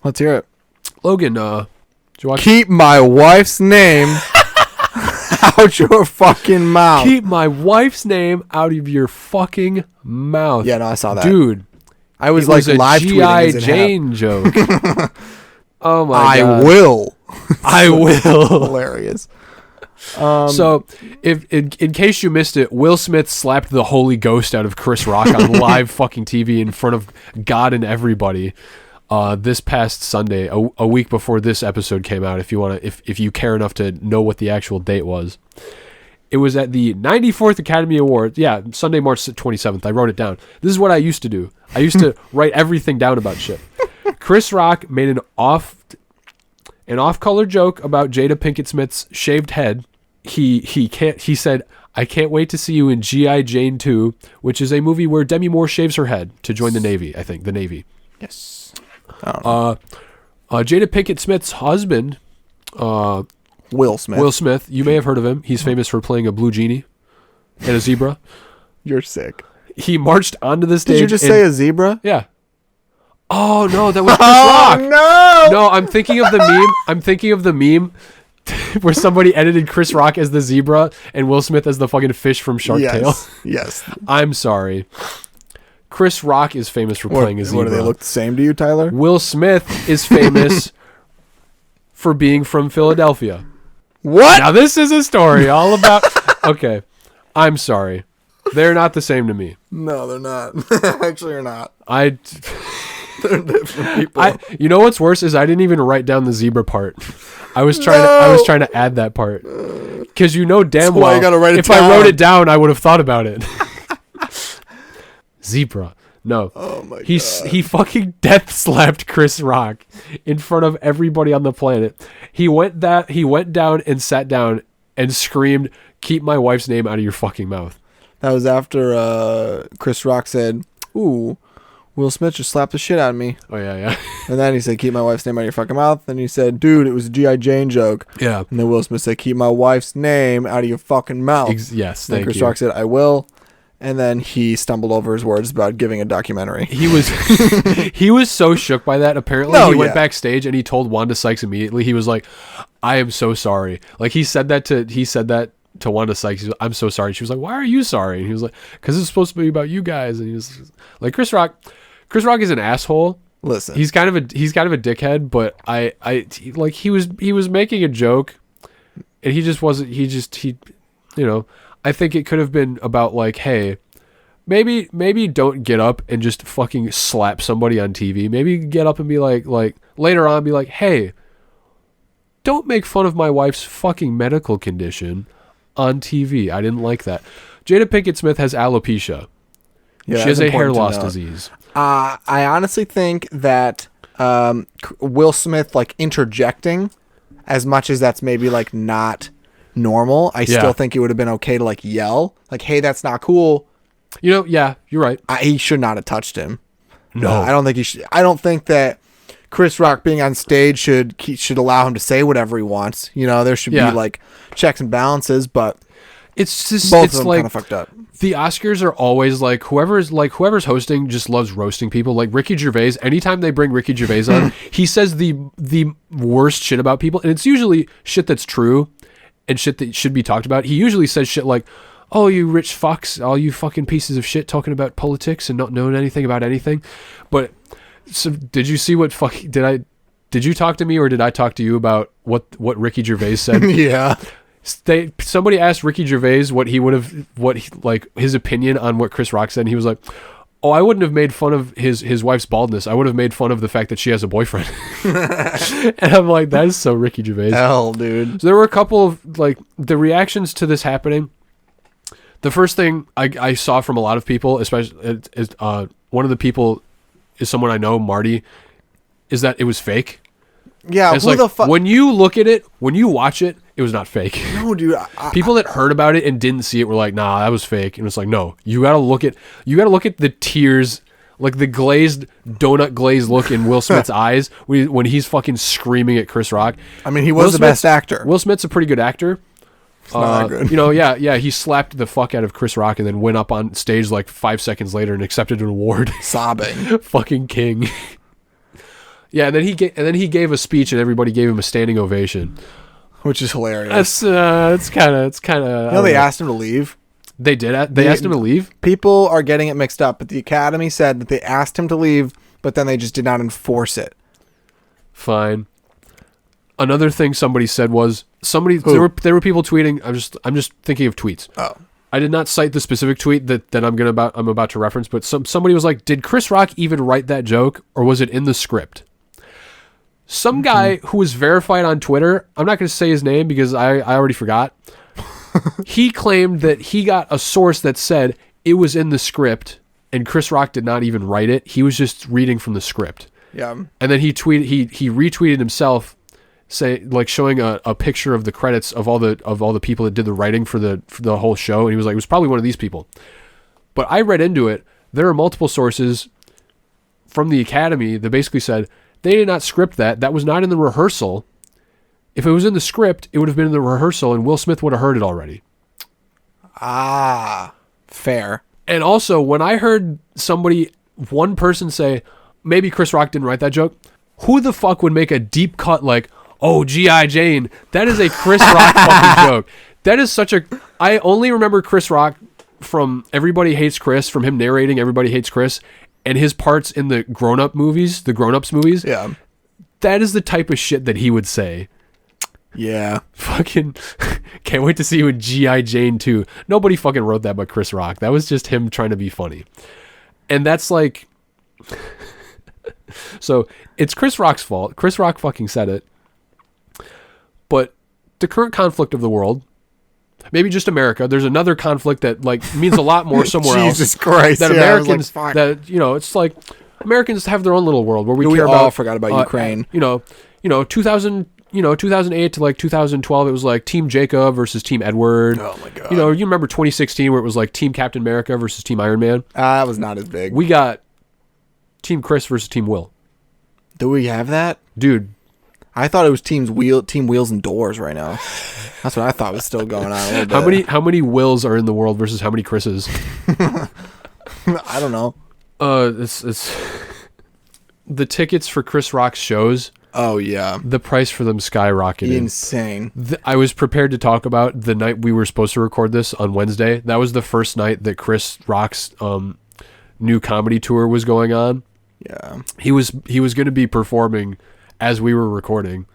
Let's hear it. Logan, did you watch? Keep my wife's name out your fucking mouth. Keep my wife's name out of your fucking mouth. Yeah, no, I saw that. Dude, I was it like was a live G.I. tweeting Jane joke. Oh my I god. will. I will. Hilarious. So, if in case you missed it, Will Smith slapped the Holy Ghost out of Chris Rock on live fucking TV in front of God and everybody. This past Sunday, a week before this episode came out, if you care enough to know what the actual date was. It was at the 94th Academy Awards. Yeah, Sunday, March 27th. I wrote it down. This is what I used to do. I used to write everything down about shit. Chris Rock made an off-color joke about Jada Pinkett Smith's shaved head. He said, "I can't wait to see you in G.I. Jane 2, which is a movie where Demi Moore shaves her head to join the Navy, I think, the Navy." Yes. I don't know. Jada Pinkett Smith's husband, Will Smith. Will Smith, you may have heard of him. He's famous for playing a blue genie and a zebra. You're sick. He marched onto the stage. Did you just say a zebra? Yeah. Oh no, that was Chris Rock. No. No, I'm thinking of the meme where somebody edited Chris Rock as the zebra and Will Smith as the fucking fish from Shark Tale. Yes. I'm sorry. Chris Rock is famous for playing a zebra. What, do they look the same to you, Tyler? Will Smith is famous for being from Philadelphia. What? Now this is a story all about... Okay, I'm sorry. They're not the same to me. No, they're not. Actually, they're not. They're different people. You know what's worse is I didn't even write down the zebra part. I was trying to add that part because you know damn well you gotta write it if down. I wrote it down I would have thought about it. Zebra. No. Oh my god. He fucking death slapped Chris Rock in front of everybody on the planet. He went down and sat down and screamed, "Keep my wife's name out of your fucking mouth." That was after Chris Rock said, "Ooh, Will Smith just slapped the shit out of me." Oh, yeah. And then he said, "Keep my wife's name out of your fucking mouth." And he said, "Dude, it was a G.I. Jane joke." Yeah. And then Will Smith said, "Keep my wife's name out of your fucking mouth." Yes, and thank Chris you. Rock said, "I will." And then he stumbled over his words about giving a documentary. He was so shook by that. Apparently, he went backstage and he told Wanda Sykes immediately. He was like, "I am so sorry." Like he said that to Wanda Sykes. He was, "I'm so sorry." She was like, "Why are you sorry?" And he was like, "Because it's supposed to be about you guys." And he was like, Chris Rock is an asshole. Listen, he's kind of a dickhead, but he was making a joke, and he just wasn't. I think it could have been about like, hey, maybe don't get up and just fucking slap somebody on TV. Maybe get up and be like later on, be like, hey, don't make fun of my wife's fucking medical condition on TV. I didn't like that. Jada Pinkett Smith has alopecia. Yeah, she has a hair loss disease. I honestly think that Will Smith like interjecting, as much as that's maybe like not normal, I still think it would have been okay to like yell like, "Hey, that's not cool." Yeah, you're right. He should not have touched him. No, I don't think he should. I don't think that Chris Rock being on stage should allow him to say whatever he wants. There should be like checks and balances, but it's just both it's of them like kind of fucked up. The Oscars are always like whoever's hosting just loves roasting people. Like Ricky Gervais, anytime they bring Ricky Gervais on, he says the worst shit about people, and it's usually shit that's true and shit that should be talked about. He usually says shit like, "Oh, you rich fucks, all you fucking pieces of shit talking about politics and not knowing anything about anything." But so did you see did you talk to me or did I talk to you about what Ricky Gervais said? Yeah. Somebody asked Ricky Gervais his opinion on what Chris Rock said, and he was like, "Oh, I wouldn't have made fun of his wife's baldness. I would have made fun of the fact that she has a boyfriend." And I'm like, that is so Ricky Gervais. Hell, dude. So there were a couple of like the reactions to this happening. The first thing I saw from a lot of people, especially one of the people is someone I know, Marty, is that it was fake. Yeah, who the fuck? When you look at it, when you watch it, it was not fake. No, dude. People that heard about it and didn't see it were like, "Nah, that was fake." And it's like, no, you gotta look at the tears, like the donut glazed look in Will Smith's eyes when he's fucking screaming at Chris Rock. I mean, he was the best actor. Will Smith's a pretty good actor. It's not that good. Yeah. He slapped the fuck out of Chris Rock and then went up on stage like 5 seconds later and accepted an award. Sobbing. Fucking king. Yeah, and then he gave a speech and everybody gave him a standing ovation, which is hilarious. It's kind of. They asked him to leave. They did. They asked him to leave. People are getting it mixed up, but the Academy said that they asked him to leave, but then they just did not enforce it. Fine. Another thing somebody said was there were people tweeting. I'm just thinking of tweets. Oh. I did not cite the specific tweet that I'm about to reference, but somebody was like, "Did Chris Rock even write that joke, or was it in the script?" Some guy who was verified on Twitter, I'm not going to say his name because I already forgot. He claimed that he got a source that said it was in the script, and Chris Rock did not even write it. He was just reading from the script. Yeah. And then he retweeted himself, showing a picture of the credits of all the people that did the writing for the whole show, and he was like, it was probably one of these people. But I read into it. There are multiple sources from the Academy that basically said they did not script that. That was not in the rehearsal. If it was in the script, it would have been in the rehearsal, and Will Smith would have heard it already. Ah, fair. And also, when I heard one person say, maybe Chris Rock didn't write that joke, who the fuck would make a deep cut like, "Oh, G.I. Jane"? That is a Chris Rock fucking joke. That is I only remember Chris Rock from Everybody Hates Chris, from him narrating Everybody Hates Chris, and his parts in the Grown-Ups movies. Yeah. That is the type of shit that he would say. Yeah. Fucking can't wait to see you in G.I. Jane 2. Nobody fucking wrote that but Chris Rock. That was just him trying to be funny. And that's like... So, it's Chris Rock's fault. Chris Rock fucking said it. But the current conflict of the world... Maybe just America. There's another conflict that means a lot more somewhere else. Jesus Christ! That Americans, it's like Americans have their own little world where we care about. Forgot about Ukraine. 2000. 2008 to like 2012, it was like Team Jacob versus Team Edward. Oh my god. You remember 2016 where it was like Team Captain America versus Team Iron Man? That was not as big. We got Team Chris versus Team Will. Do we have that? Dude. I thought it was Team Wheels and Doors right now. That's what I thought was still going on a little bit. How many Wills are in the world versus how many Chris's? I don't know. It's the tickets for Chris Rock's shows. Oh yeah. The price for them skyrocketed. Insane. I was prepared to talk about the night we were supposed to record this on Wednesday. That was the first night that Chris Rock's new comedy tour was going on. Yeah. He was going to be performing as we were recording.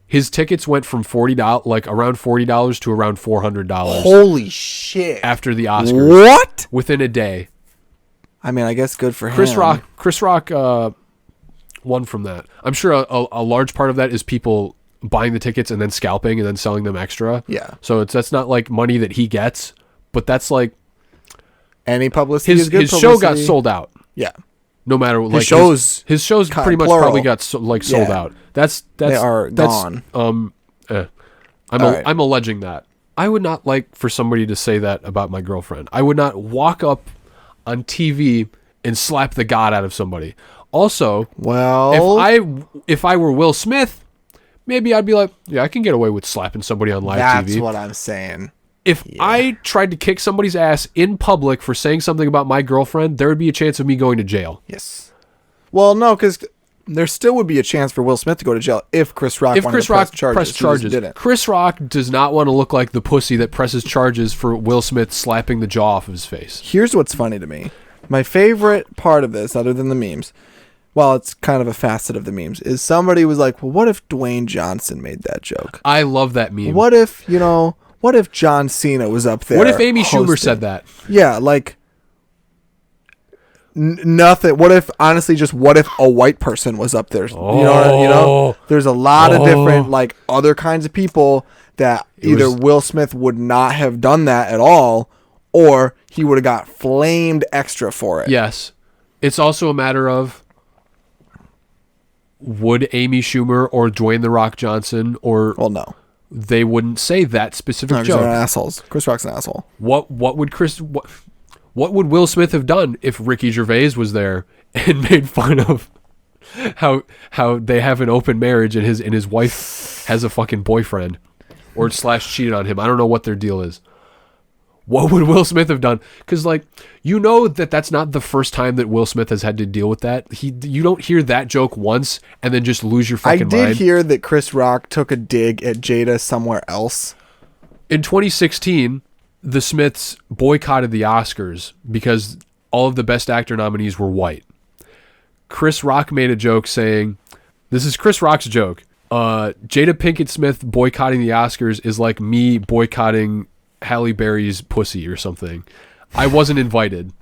His tickets went from $40, like around $40 to around $400. Holy shit. After the Oscars. What? Within a day. I mean, I guess good for him. Chris Rock won from that. I'm sure a large part of that is people buying the tickets and then scalping and then selling them extra. Yeah. So that's not like money that he gets, but that's like any publicity is good his publicity. show got sold out. Yeah. No matter what, his shows pretty much plural. probably got sold out. They are gone. I'm alleging that. I would not like for somebody to say that about my girlfriend. I would not walk up on TV and slap the god out of somebody. Also, well, if I were Will Smith, maybe I'd be like, yeah, I can get away with slapping somebody on live TV. That's what I'm saying. If I tried to kick somebody's ass in public for saying something about my girlfriend, there would be a chance of me going to jail. Yes. Well, no, because there still would be a chance for Will Smith to go to jail if Chris Rock pressed charges. Didn't. Chris Rock does not want to look like the pussy that presses charges for Will Smith slapping the jaw off of his face. Here's what's funny to me. My favorite part of this, other than the memes, well, it's kind of a facet of the memes, is somebody was like, well, what if Dwayne Johnson made that joke? I love that meme. What if John Cena was up there? What if Amy Schumer hosting? said that? Yeah, like nothing. What if a white person was up there? There's a lot of different like other kinds of people that either Will Smith would not have done that at all, or he would have got flamed extra for it. Yes. It's also a matter of would Amy Schumer or Dwayne The Rock Johnson no. They wouldn't say that specific joke. They're assholes. Chris Rock's an asshole. What would Will Smith have done if Ricky Gervais was there and made fun of how they have an open marriage and his wife has a fucking boyfriend or / cheated on him? I don't know what their deal is. What would Will Smith have done? Because that's not the first time that Will Smith has had to deal with that. You don't hear that joke once and then just lose your fucking mind. I did hear that Chris Rock took a dig at Jada somewhere else. In 2016, the Smiths boycotted the Oscars because all of the Best Actor nominees were white. Chris Rock made a joke saying, this is Chris Rock's joke, Jada Pinkett Smith boycotting the Oscars is like me boycotting Halle Berry's pussy or something. I wasn't invited.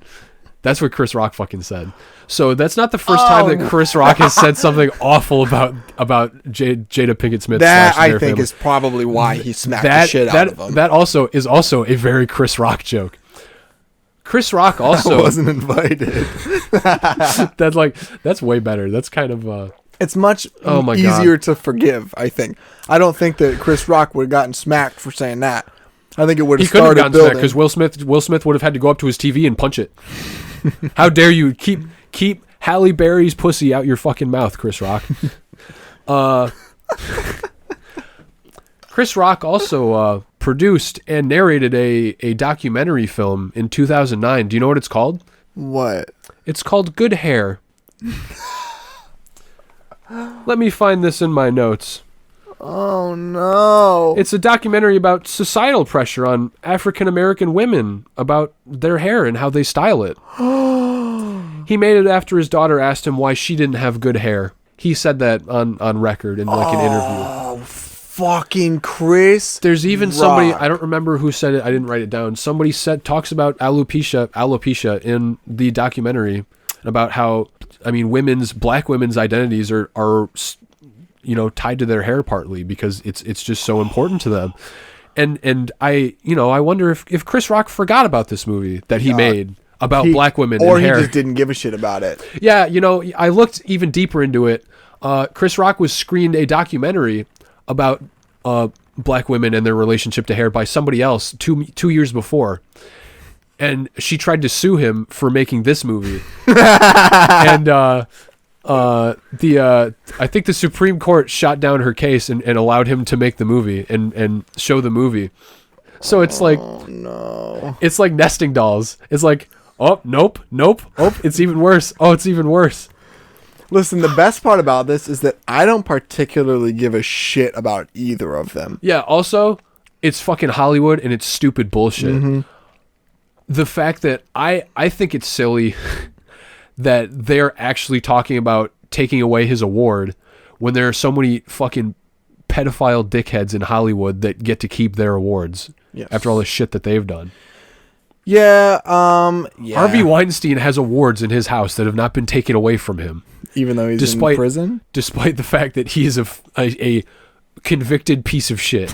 That's what Chris Rock fucking said. So that's not the first time that Chris Rock has said something awful about Jada Pinkett Smith. That I think is probably why he smacked the shit out of him. That also is a very Chris Rock joke. Chris Rock also I wasn't invited. That's way better. That's kind of it's much easier to forgive, I think. I don't think that Chris Rock would have gotten smacked for saying that. I think it would have started building. He couldn't have gotten smacked because Will Smith would have had to go up to his TV and punch it. How dare you keep Halle Berry's pussy out your fucking mouth, Chris Rock. Chris Rock also produced and narrated a documentary film in 2009. Do you know what it's called? What? It's called Good Hair. Let me find this in my notes. Oh, no. It's a documentary about societal pressure on African American women about their hair and how they style it. He made it after his daughter asked him why she didn't have good hair. He said that on record in an interview. Oh, fucking Chris. There's even somebody, I don't remember who said it, I didn't write it down. Somebody talks about alopecia in the documentary about how, black women's identities are tied to their hair partly because it's just so important to them. And I wonder if Chris Rock forgot about this movie that he made about black women and hair. Or he just didn't give a shit about it. Yeah, I looked even deeper into it. Chris Rock was screened a documentary about black women and their relationship to hair by somebody else 2 years before. And she tried to sue him for making this movie. And I think the Supreme Court shot down her case and allowed him to make the movie and show the movie. So it's like, oh no, it's like nesting dolls. It's like, oh, nope. Oh, it's even worse. Oh, it's even worse. Listen, the best part about this is that I don't particularly give a shit about either of them. Yeah, also, it's fucking Hollywood and it's stupid bullshit. Mm-hmm. The fact that I think it's silly that they're actually talking about taking away his award when there are so many fucking pedophile dickheads in Hollywood that get to keep their awards after all the shit that they've done. Yeah, Harvey Weinstein has awards in his house that have not been taken away from him. Even though he's in prison? Despite the fact that he is a convicted piece of shit.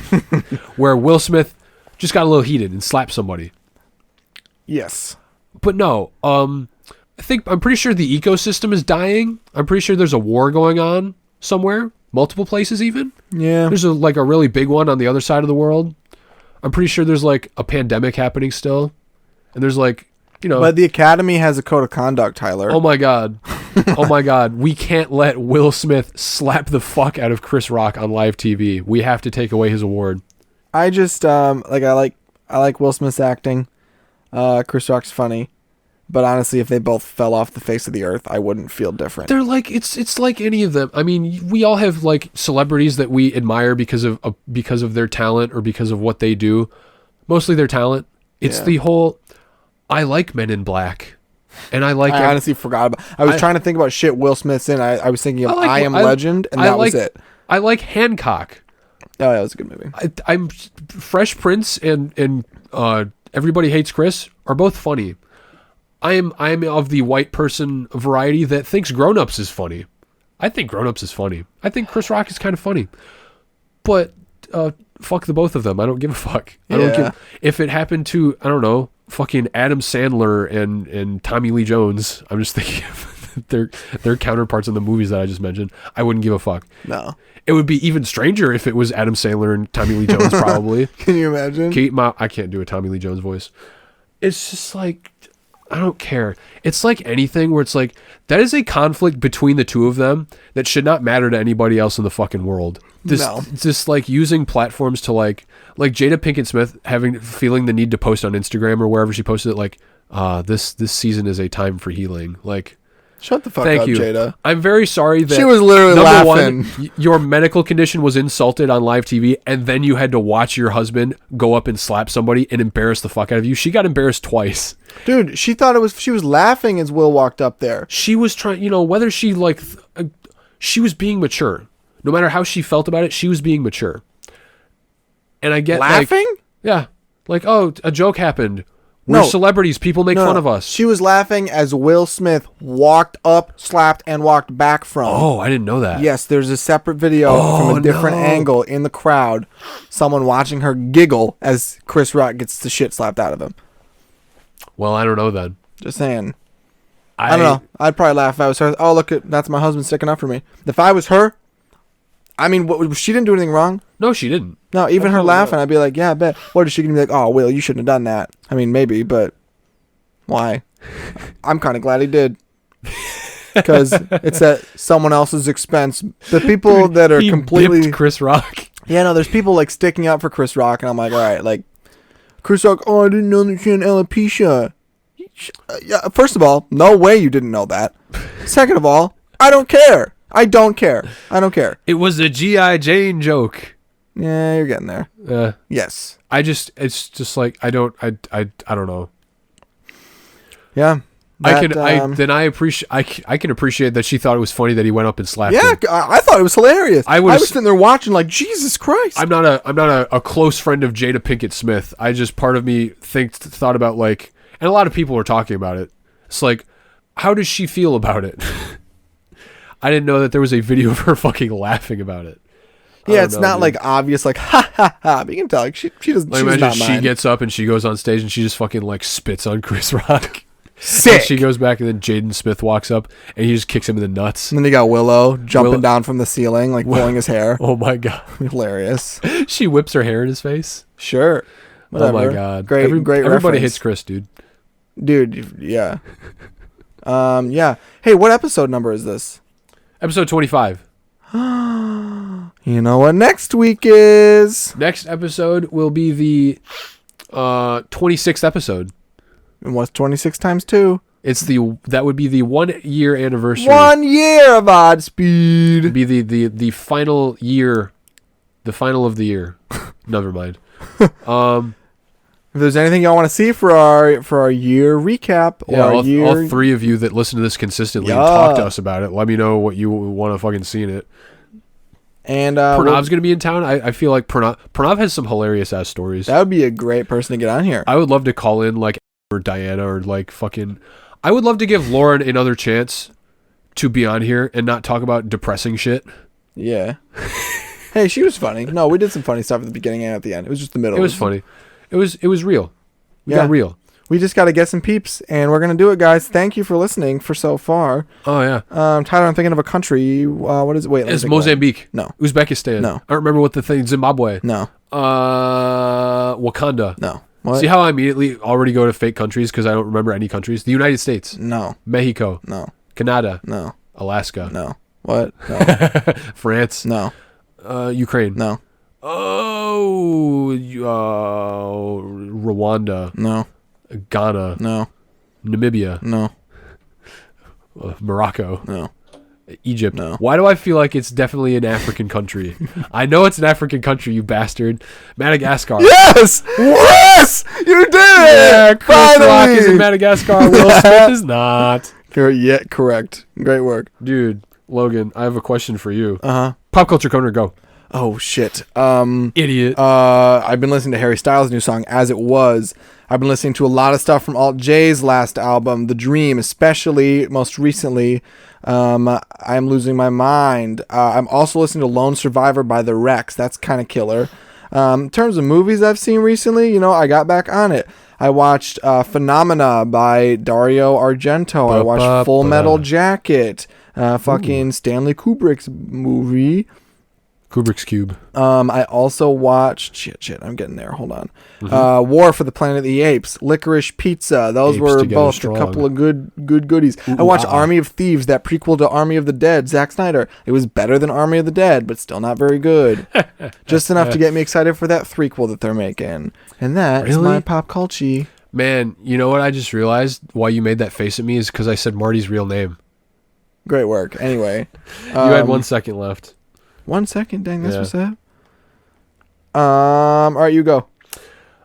Where Will Smith just got a little heated and slapped somebody. Yes. But no, I'm pretty sure the ecosystem is dying. I'm pretty sure there's a war going on somewhere. Multiple places even. Yeah. There's a really big one on the other side of the world. I'm pretty sure there's like a pandemic happening still. And there's like, But the Academy has a code of conduct, Tyler. Oh my God. Oh my God. We can't let Will Smith slap the fuck out of Chris Rock on live TV. We have to take away his award. I just, I like Will Smith's acting. Chris Rock's funny. But honestly, if they both fell off the face of the earth, I wouldn't feel different. They're like, it's like any of them. I mean, we all have like celebrities that we admire because of their talent or because of what they do. Mostly their talent. It's the whole, I like Men in Black. And I honestly forgot about, I was trying to think about shit Will Smith's in. I was thinking of I Am Legend, and that was it. I like Hancock. Oh, that was a good movie. I'm Fresh Prince and Everybody Hates Chris are both funny. I'm of the white person variety that thinks Grown Ups is funny. I think Grown Ups is funny. I think Chris Rock is kind of funny. But fuck the both of them. I don't give a fuck. I don't give. If it happened to, I don't know, fucking Adam Sandler and Tommy Lee Jones, I'm just thinking of their counterparts in the movies that I just mentioned, I wouldn't give a fuck. No. It would be even stranger if it was Adam Sandler and Tommy Lee Jones, probably. Can you imagine? I can't do a Tommy Lee Jones voice. It's just like, I don't care. It's like anything where it's like, that is a conflict between the two of them that should not matter to anybody else in the fucking world. Just like using platforms to like Jada Pinkett Smith feeling the need to post on Instagram or wherever she posted it, like, this season is a time for healing. Like, shut the fuck up, Jada. I'm very sorry that she was literally laughing. One, your medical condition was insulted on live TV, and then you had to watch your husband go up and slap somebody and embarrass the fuck out of you. She got embarrassed twice. Dude, she was laughing as Will walked up there. She was trying, whether she she was being mature. No matter how she felt about it, she was being mature. And I get laughing? Yeah. Like, oh, a joke happened. We're celebrities. People make fun of us. She was laughing as Will Smith walked up, slapped, and walked back from. Oh, I didn't know that. Yes, there's a separate video from a different angle in the crowd. Someone watching her giggle as Chris Rock gets the shit slapped out of him. Well, I don't know then. Just saying. I don't know. I'd probably laugh if I was her. Oh, look, that's my husband sticking up for me. If I was her, I mean, she didn't do anything wrong. No, she didn't. No, even her laughing, I'd be like, yeah, I bet. What is she going to be like, oh, Will, you shouldn't have done that. I mean, maybe, but why? I'm kind of glad he did. Because it's at someone else's expense. The people that are completely... dipped Chris Rock. Yeah, no, there's people like sticking up for Chris Rock, and I'm like, all right, like, Chris Rock, oh, I didn't know that she had alopecia. Yeah, first of all, no way you didn't know that. Second of all, I don't care. I don't care. It was a G.I. Jane joke. Yeah, you're getting there. Yes. It's just like, I don't know. Yeah. I can appreciate that she thought it was funny that he went up and slapped him. I thought it was hilarious. I was sitting there watching like, Jesus Christ. I'm not a close friend of Jada Pinkett Smith. I just, part of me thought about like, and a lot of people were talking about it. It's like, how does she feel about it? I didn't know that there was a video of her fucking laughing about it. Yeah, it's not like obvious, like ha ha ha. But you can tell, like she doesn't. Like, imagine she gets up and she goes on stage and she just fucking like spits on Chris Rock. Sick. And she goes back, and then Jaden Smith walks up, and he just kicks him in the nuts. And then you got Willow jumping down from the ceiling, like pulling his hair. Oh my god, hilarious. She whips her hair in his face. Sure. Whatever. Oh my god, great everybody reference. hates Chris, dude. Yeah. Yeah. Hey, what episode number is this? Episode 25. You know what next week is? Next episode will be the 26th episode. And what's 26 times 2? That would be the 1 year anniversary. 1 year of Oddspeed. It'd be the final year, the final of the year. Never mind. If there's anything y'all want to see for our year recap, or all three of you that listen to this consistently and talk to us about it, let me know what you want to fucking see in it. And Pranav's gonna be in town. I feel like Pranav has some hilarious ass stories. That would be a great person to get on here. I would love to call in like or Diana or like fucking. I would love to give Lauren another chance to be on here and not talk about depressing shit. Yeah. Hey, she was funny. No, we did some funny stuff at the beginning and at the end. It was just the middle. It was funny. It was real. We got real. We just got to get some peeps, and we're going to do it, guys. Thank you for listening for so far. Oh, yeah. Tyler, I'm thinking of a country. What is it? Wait, it's Mozambique. No. Uzbekistan. No. I don't remember what the thing. Zimbabwe. No. Wakanda. No. What? See how I immediately already go to fake countries because I don't remember any countries? The United States. No. Mexico. No. Canada. No. Alaska. No. What? No. France. No. Ukraine. No. Rwanda. No. Ghana. No. Namibia. No. Morocco. No. Egypt. No. Why do I feel like it's definitely an African country? I know it's an African country, you bastard. Madagascar. Yes! Yes! You did it! Yeah, Chris finally! Rock is in Madagascar. Will Smith is not. Yeah, correct. Great work. Dude, Logan, I have a question for you. Uh-huh. Pop Culture Corner, go. Oh, shit. Idiot. I've been listening to Harry Styles' new song, As It Was. I've been listening to a lot of stuff from Alt J's last album, The Dream, especially most recently. I'm Losing My Mind. I'm also listening to Lone Survivor by The Rex. That's kind of killer. In terms of movies I've seen recently, I got back on it. I watched Phenomena by Dario Argento. I watched Full Metal Jacket, fucking Stanley Kubrick's movie. Kubrick's Cube. I also watched shit. I'm getting there. Hold on. War for the Planet of the Apes, Licorice Pizza. Those Apes were Together both Strong. a couple of good goodies. I watched Army of Thieves, that prequel to Army of the Dead, Zack Snyder. It was better than Army of the Dead, but still not very good. Just enough to get me excited for that threequel that they're making. And that is my pop culture. Man, you know what I just realized? Why you made that face at me is because I said Marty's real name. Great work. Anyway, you had 1 second left. 1 second, dang, that's what's up. All right, you go.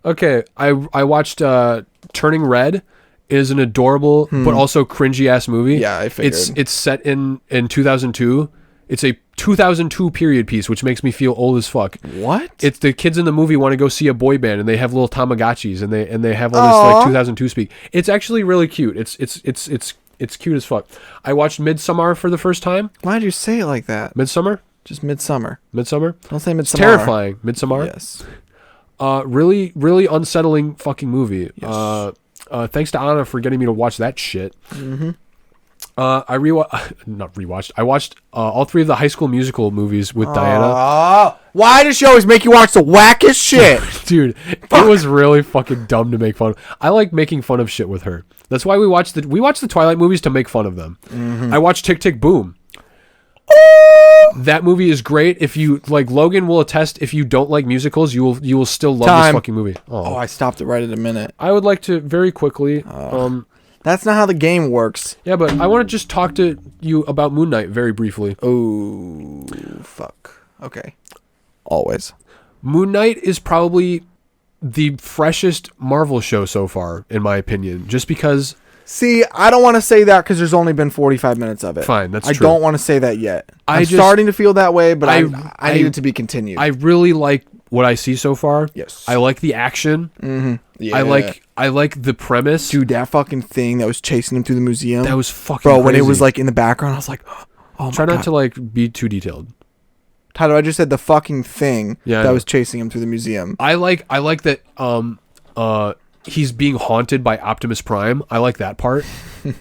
Okay, I watched Turning Red. It is an adorable but also cringy ass movie. Yeah, I figured. It's set in 2002. It's a 2002 period piece, which makes me feel old as fuck. What? It's the kids in the movie want to go see a boy band, and they have little Tamagotchis, and they have all this like 2002 speak. It's actually really cute. It's cute as fuck. I watched Midsommar for the first time. Why did you say it like that? Midsommar? Just Midsummer. Midsommar? Don't say Midsummer. It's terrifying. Midsommar? Yes. Really, really unsettling fucking movie. Yes. Thanks to Anna for getting me to watch that shit. Mm-hmm. I watched all three of the High School Musical movies with Diana. Why does she always make you watch the wackest shit? Dude, it was really fucking dumb to make fun of. I like making fun of shit with her. That's why we watch the Twilight movies to make fun of them. Mm-hmm. I watched Tick Tick Boom. That movie is great. If you like, Logan will attest. If you don't like musicals, you will still love this fucking movie. Oh, I stopped it right at a minute. I would like to very quickly. That's not how the game works. Yeah, but I want to just talk to you about Moon Knight very briefly. Oh, fuck. Okay. Always. Moon Knight is probably the freshest Marvel show so far, in my opinion. Just because. See, I don't want to say that because there's only been 45 minutes of it. Fine, that's true. I don't want to say that yet. I'm starting to feel that way, but I need it to be continued. I really like what I see so far. Yes. I like the action. Mm-hmm. Yeah. I like the premise. Dude, that fucking thing that was chasing him through the museum. That was fucking Bro, crazy. when it was like in the background, I was like, oh my God. Try not to like be too detailed. Tyler, I just said the fucking thing that was chasing him through the museum. I like that he's being haunted by Optimus Prime. I like that part. Do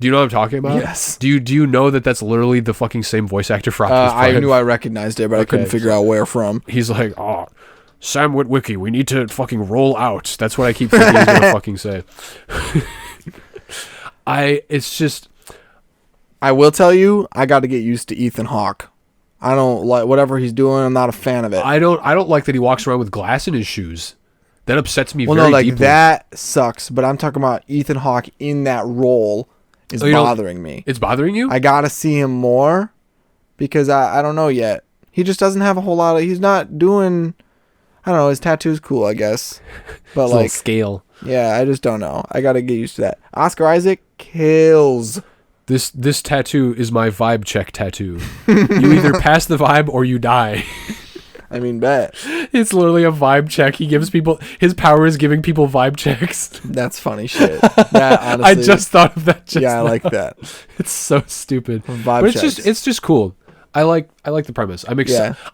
you know what I'm talking about? Yes. Do you know that that's literally the fucking same voice actor for Optimus Prime? I knew I recognized it, but I couldn't figure out where from. He's like, oh, Sam Witwicky, we need to fucking roll out. That's what I keep thinking he's gonna fucking say. It's just, I will tell you, I got to get used to Ethan Hawke. I don't like whatever he's doing. I'm not a fan of it. I don't like that he walks around with glass in his shoes. That upsets me very like deeply. that sucks. But I'm talking about Ethan Hawke in that role is bothering me. It's bothering you? I gotta see him more because I don't know yet. He just doesn't have a whole lot of. He's not doing. I don't know. His tattoo's cool, I guess. But like scale. Yeah, I just don't know. I gotta get used to that. Oscar Isaac kills. This tattoo is my vibe check tattoo. You either pass the vibe or you die. I mean, bet. It's literally a vibe check. He gives people, his power is giving people vibe checks. That's funny shit. That honestly, I just thought of that. I like that. It's so stupid. Vibe but checks. it's just cool. I like the premise.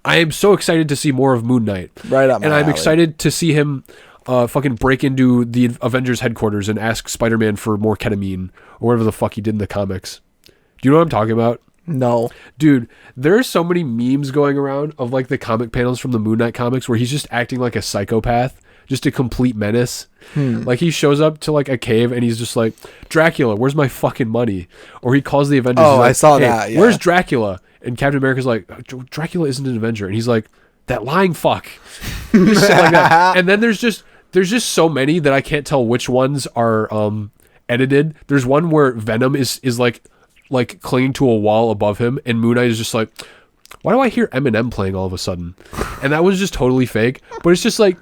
I am so excited to see more of Moon Knight. Right up my And I'm alley. excited to see him fucking break into the Avengers headquarters and ask Spider-Man for more ketamine or whatever the fuck he did in the comics. Do you know what I'm talking about? No. Dude, there are so many memes going around of like the comic panels from the Moon Knight comics where he's just acting like a psychopath, just a complete menace. Like he shows up to like a cave and he's just like, Dracula, where's my fucking money? Or he calls the Avengers. Oh, like, I saw that. Yeah. Where's Dracula? And Captain America's like, Dracula isn't an Avenger. And he's like, that lying fuck. Just shit like that. And then there's just so many that I can't tell which ones are edited. There's one where Venom is like clinging to a wall above him, and Moon Knight is just like, why do I hear Eminem playing all of a sudden? And that was just totally fake, but it's just like,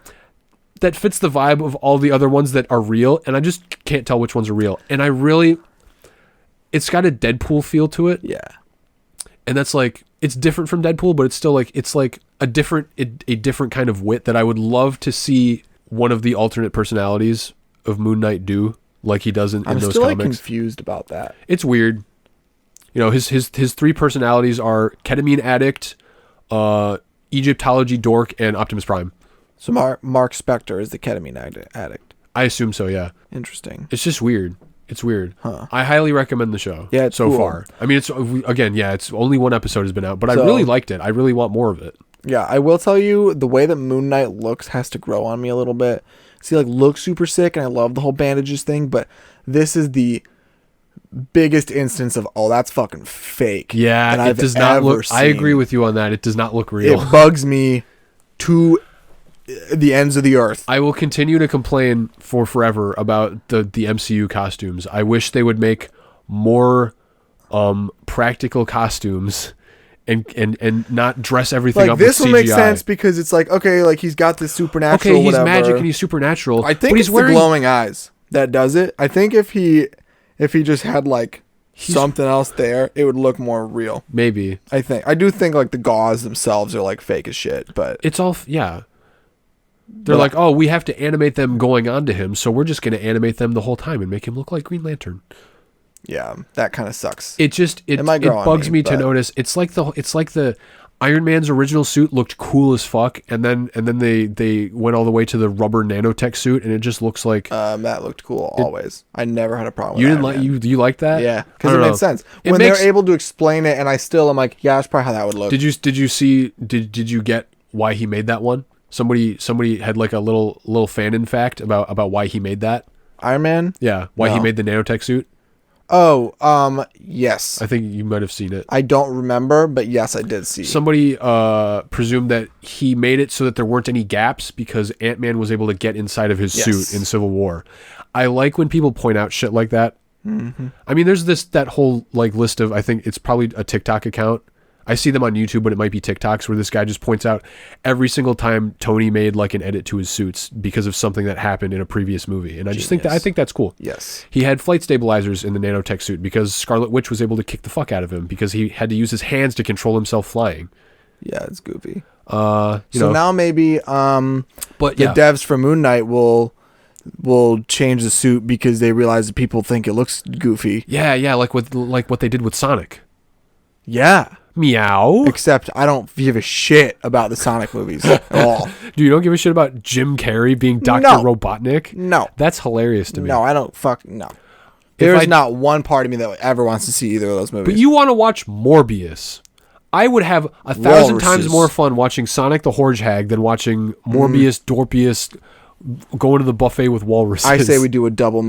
that fits the vibe of all the other ones that are real, and I just can't tell which ones are real. And it's got a Deadpool feel to it. Yeah. And that's like, it's different from Deadpool, but it's still like, it's like a different kind of wit that I would love to see one of the alternate personalities of Moon Knight do, like he does in those comics. I'm still like confused about that. It's weird. You know, his three personalities are ketamine addict, Egyptology dork, and Optimus Prime. So Mark Spector is the ketamine addict. I assume so, yeah. Interesting. It's just weird. It's weird. Huh. I highly recommend the show. Yeah, it's so cool. far. I mean, it's only one episode has been out, but I really liked it. I really want more of it. Yeah, I will tell you, the way that Moon Knight looks has to grow on me a little bit. See, like, looks super sick, and I love the whole bandages thing, but this is the biggest instance of, oh, that's fucking fake. Yeah, and it does not look. I agree with you on that. It does not look real. It bugs me to the ends of the earth. I will continue to complain for forever about the MCU costumes. I wish they would make more practical costumes and not dress everything like up this with CGI. will make sense because it's like, okay, like he's got this supernatural. Okay, he's whatever. magic and he's supernatural. I think but it's he's wearing the glowing eyes that does it. I think if he just had like something else there, it would look more real. Maybe. I do think like the gauze themselves are like fake as shit, but it's all yeah. They're like, oh, we have to animate them going on to him, so we're just going to animate them the whole time and make him look like Green Lantern. Yeah, that kind of sucks. It bugs me to notice. It's like the Iron Man's original suit looked cool as fuck, and then they went all the way to the rubber nanotech suit, and it just looks like that looked cool always. I never had a problem. You with didn't like you like that? Yeah, because it made sense when they're able to explain it, and I'm like, yeah, that's probably how that would look. Did you get why he made that one? Somebody had like a little fan fact about why he made that. Iron Man? Yeah, why he made the nanotech suit. Oh, yes. I think you might have seen it. I don't remember, but yes, I did see. Somebody presumed that he made it so that there weren't any gaps because Ant-Man was able to get inside of his suit in Civil War. I like when people point out shit like that. Mm-hmm. I mean, there's that whole like list of, I think it's probably a TikTok account. I see them on YouTube, but it might be TikToks where this guy just points out every single time Tony made like an edit to his suits because of something that happened in a previous movie. And I just think that's cool. Yes. He had flight stabilizers in the nanotech suit because Scarlet Witch was able to kick the fuck out of him because he had to use his hands to control himself flying. Yeah, it's goofy. So now maybe the devs for Moon Knight will change the suit because they realize that people think it looks goofy. Yeah, like what they did with Sonic. Yeah. Meow. Except I don't give a shit about the Sonic movies at all. Dude, you don't give a shit about Jim Carrey being Dr. No. Robotnik? No. That's hilarious to me. No, I don't no. There's not one part of me that ever wants to see either of those movies. But you want to watch Morbius. I would have 1,000 times more fun watching Sonic the Hedgehog than watching Morbius, Dorpius, going to the buffet with walruses. I say we do a double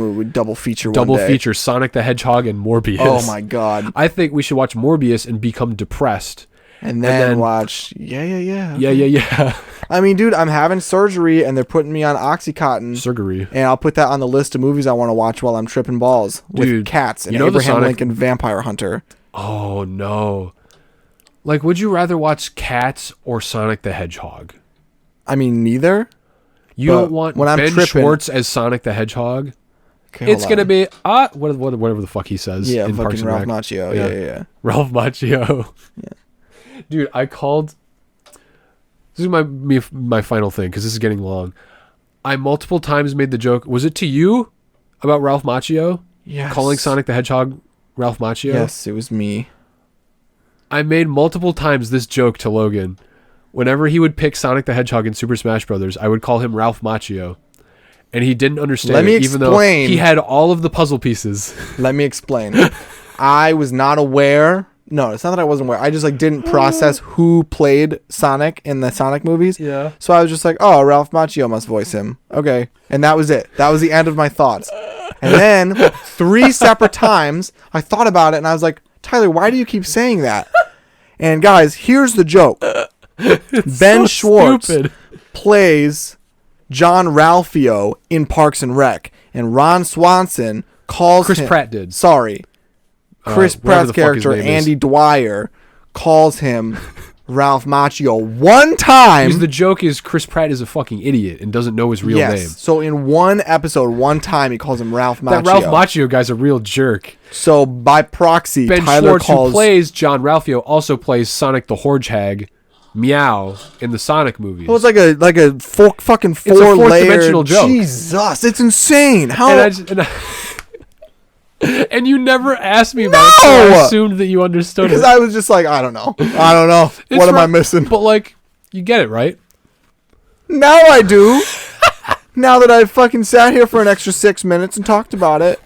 feature double one day. feature Sonic the Hedgehog and Morbius. Oh my god. I think we should watch Morbius and become depressed. And then watch Yeah. Yeah. I mean, dude, I'm having surgery and they're putting me on Oxycontin. Surgery. And I'll put that on the list of movies I want to watch while I'm tripping balls with cats and Abraham Lincoln Vampire Hunter. Oh no. Like, would you rather watch Cats or Sonic the Hedgehog? I mean, neither. You don't want Ben Schwartz as Sonic the Hedgehog? Okay, it's going to be whatever the fuck he says. Yeah, in fucking Ralph Rec. Macchio. Yeah. Ralph Macchio. Yeah. Dude, I called... This is my final thing, because this is getting long. I multiple times made the joke... Was it to you about Ralph Macchio? Yes. Calling Sonic the Hedgehog Ralph Macchio? Yes, it was me. I made multiple times this joke to Logan. Whenever he would pick Sonic the Hedgehog in Super Smash Brothers, I would call him Ralph Macchio. And he didn't understand even though he had all of the puzzle pieces. Let me explain. I was not aware. No, it's not that I wasn't aware. I just didn't process who played Sonic in the Sonic movies. Yeah. So I was just like, oh, Ralph Macchio must voice him. Okay. And that was it. That was the end of my thoughts. And then 3 separate times I thought about it and I was like, Tyler, why do you keep saying that? And guys, here's the joke. Ben Schwartz plays John Ralphio in Parks and Rec, and Ron Swanson calls Chris Pratt did. Sorry. Chris Pratt's character, Andy Dwyer, calls him Ralph Macchio one time. Because the joke is Chris Pratt is a fucking idiot and doesn't know his real name. So in one episode, one time, he calls him Ralph Macchio. That Ralph Macchio guy's a real jerk. So by proxy, Ben Tyler Schwartz, who plays John Ralphio, also plays Sonic the Hedgehog, Meow, in the Sonic movies. Well, it's like a fucking four-dimensional joke. Jesus, it's insane. How? And you never asked me about it, so I assumed that you understood it. Because I was just like, I don't know. What am I missing? But you get it, right? Now I do. Now that I've fucking sat here for an extra 6 minutes and talked about it.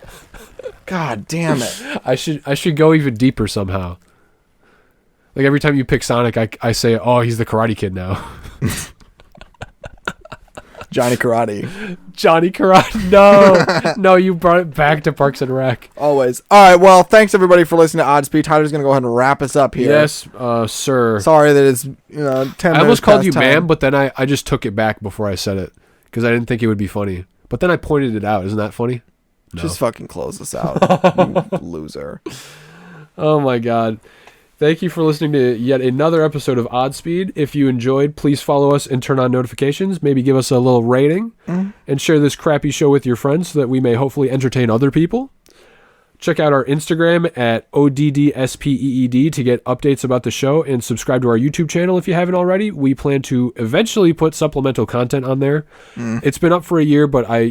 God damn it. I should go even deeper somehow. Like every time you pick Sonic, I say, oh, he's the Karate Kid now. Johnny Karate. Johnny Karate. No, you brought it back to Parks and Rec. Always. All right, well, thanks everybody for listening to Oddspeed. Tyler's going to go ahead and wrap us up here. Yes, sir. Sorry that it's 10 minutes I almost called you time. ma'am, but then I just took it back before I said it because I didn't think it would be funny. But then I pointed it out. Isn't that funny? No. Just fucking close us out, you loser. Oh, my God. Thank you for listening to yet another episode of Oddspeed. If you enjoyed, please follow us and turn on notifications. Maybe give us a little rating and share this crappy show with your friends so that we may hopefully entertain other people. Check out our Instagram at ODDSPEED to get updates about the show and subscribe to our YouTube channel if you haven't already. We plan to eventually put supplemental content on there. It's been up for a year, but I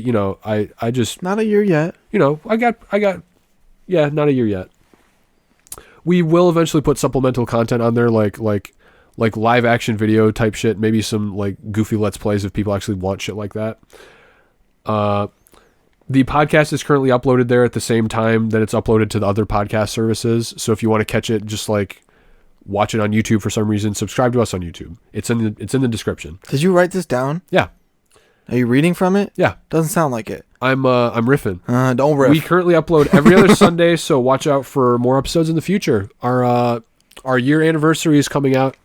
just... Not a year yet. Not a year yet. We will eventually put supplemental content on there, like live action video type shit. Maybe some goofy Let's Plays if people actually want shit like that. The podcast is currently uploaded there at the same time that it's uploaded to the other podcast services. So if you want to catch it, just watch it on YouTube for some reason, subscribe to us on YouTube. It's in the description. Did you write this down? Yeah. Are you reading from it? Yeah. Doesn't sound like it. I'm riffing. Don't riff. We currently upload every other Sunday, so watch out for more episodes in the future. Our year anniversary is coming out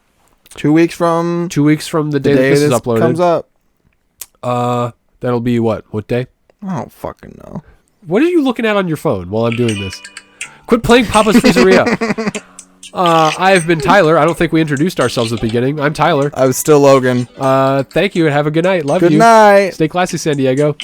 2 weeks from... 2 weeks from the day that this is uploaded. Comes up. That'll be what? What day? I don't fucking know. What are you looking at on your phone while I'm doing this? Quit playing Papa's Pizzeria. I've been Tyler. I don't think we introduced ourselves at the beginning. I'm Tyler. I was still Logan. Thank you and have a good night. Love you. Good night. Stay classy, San Diego.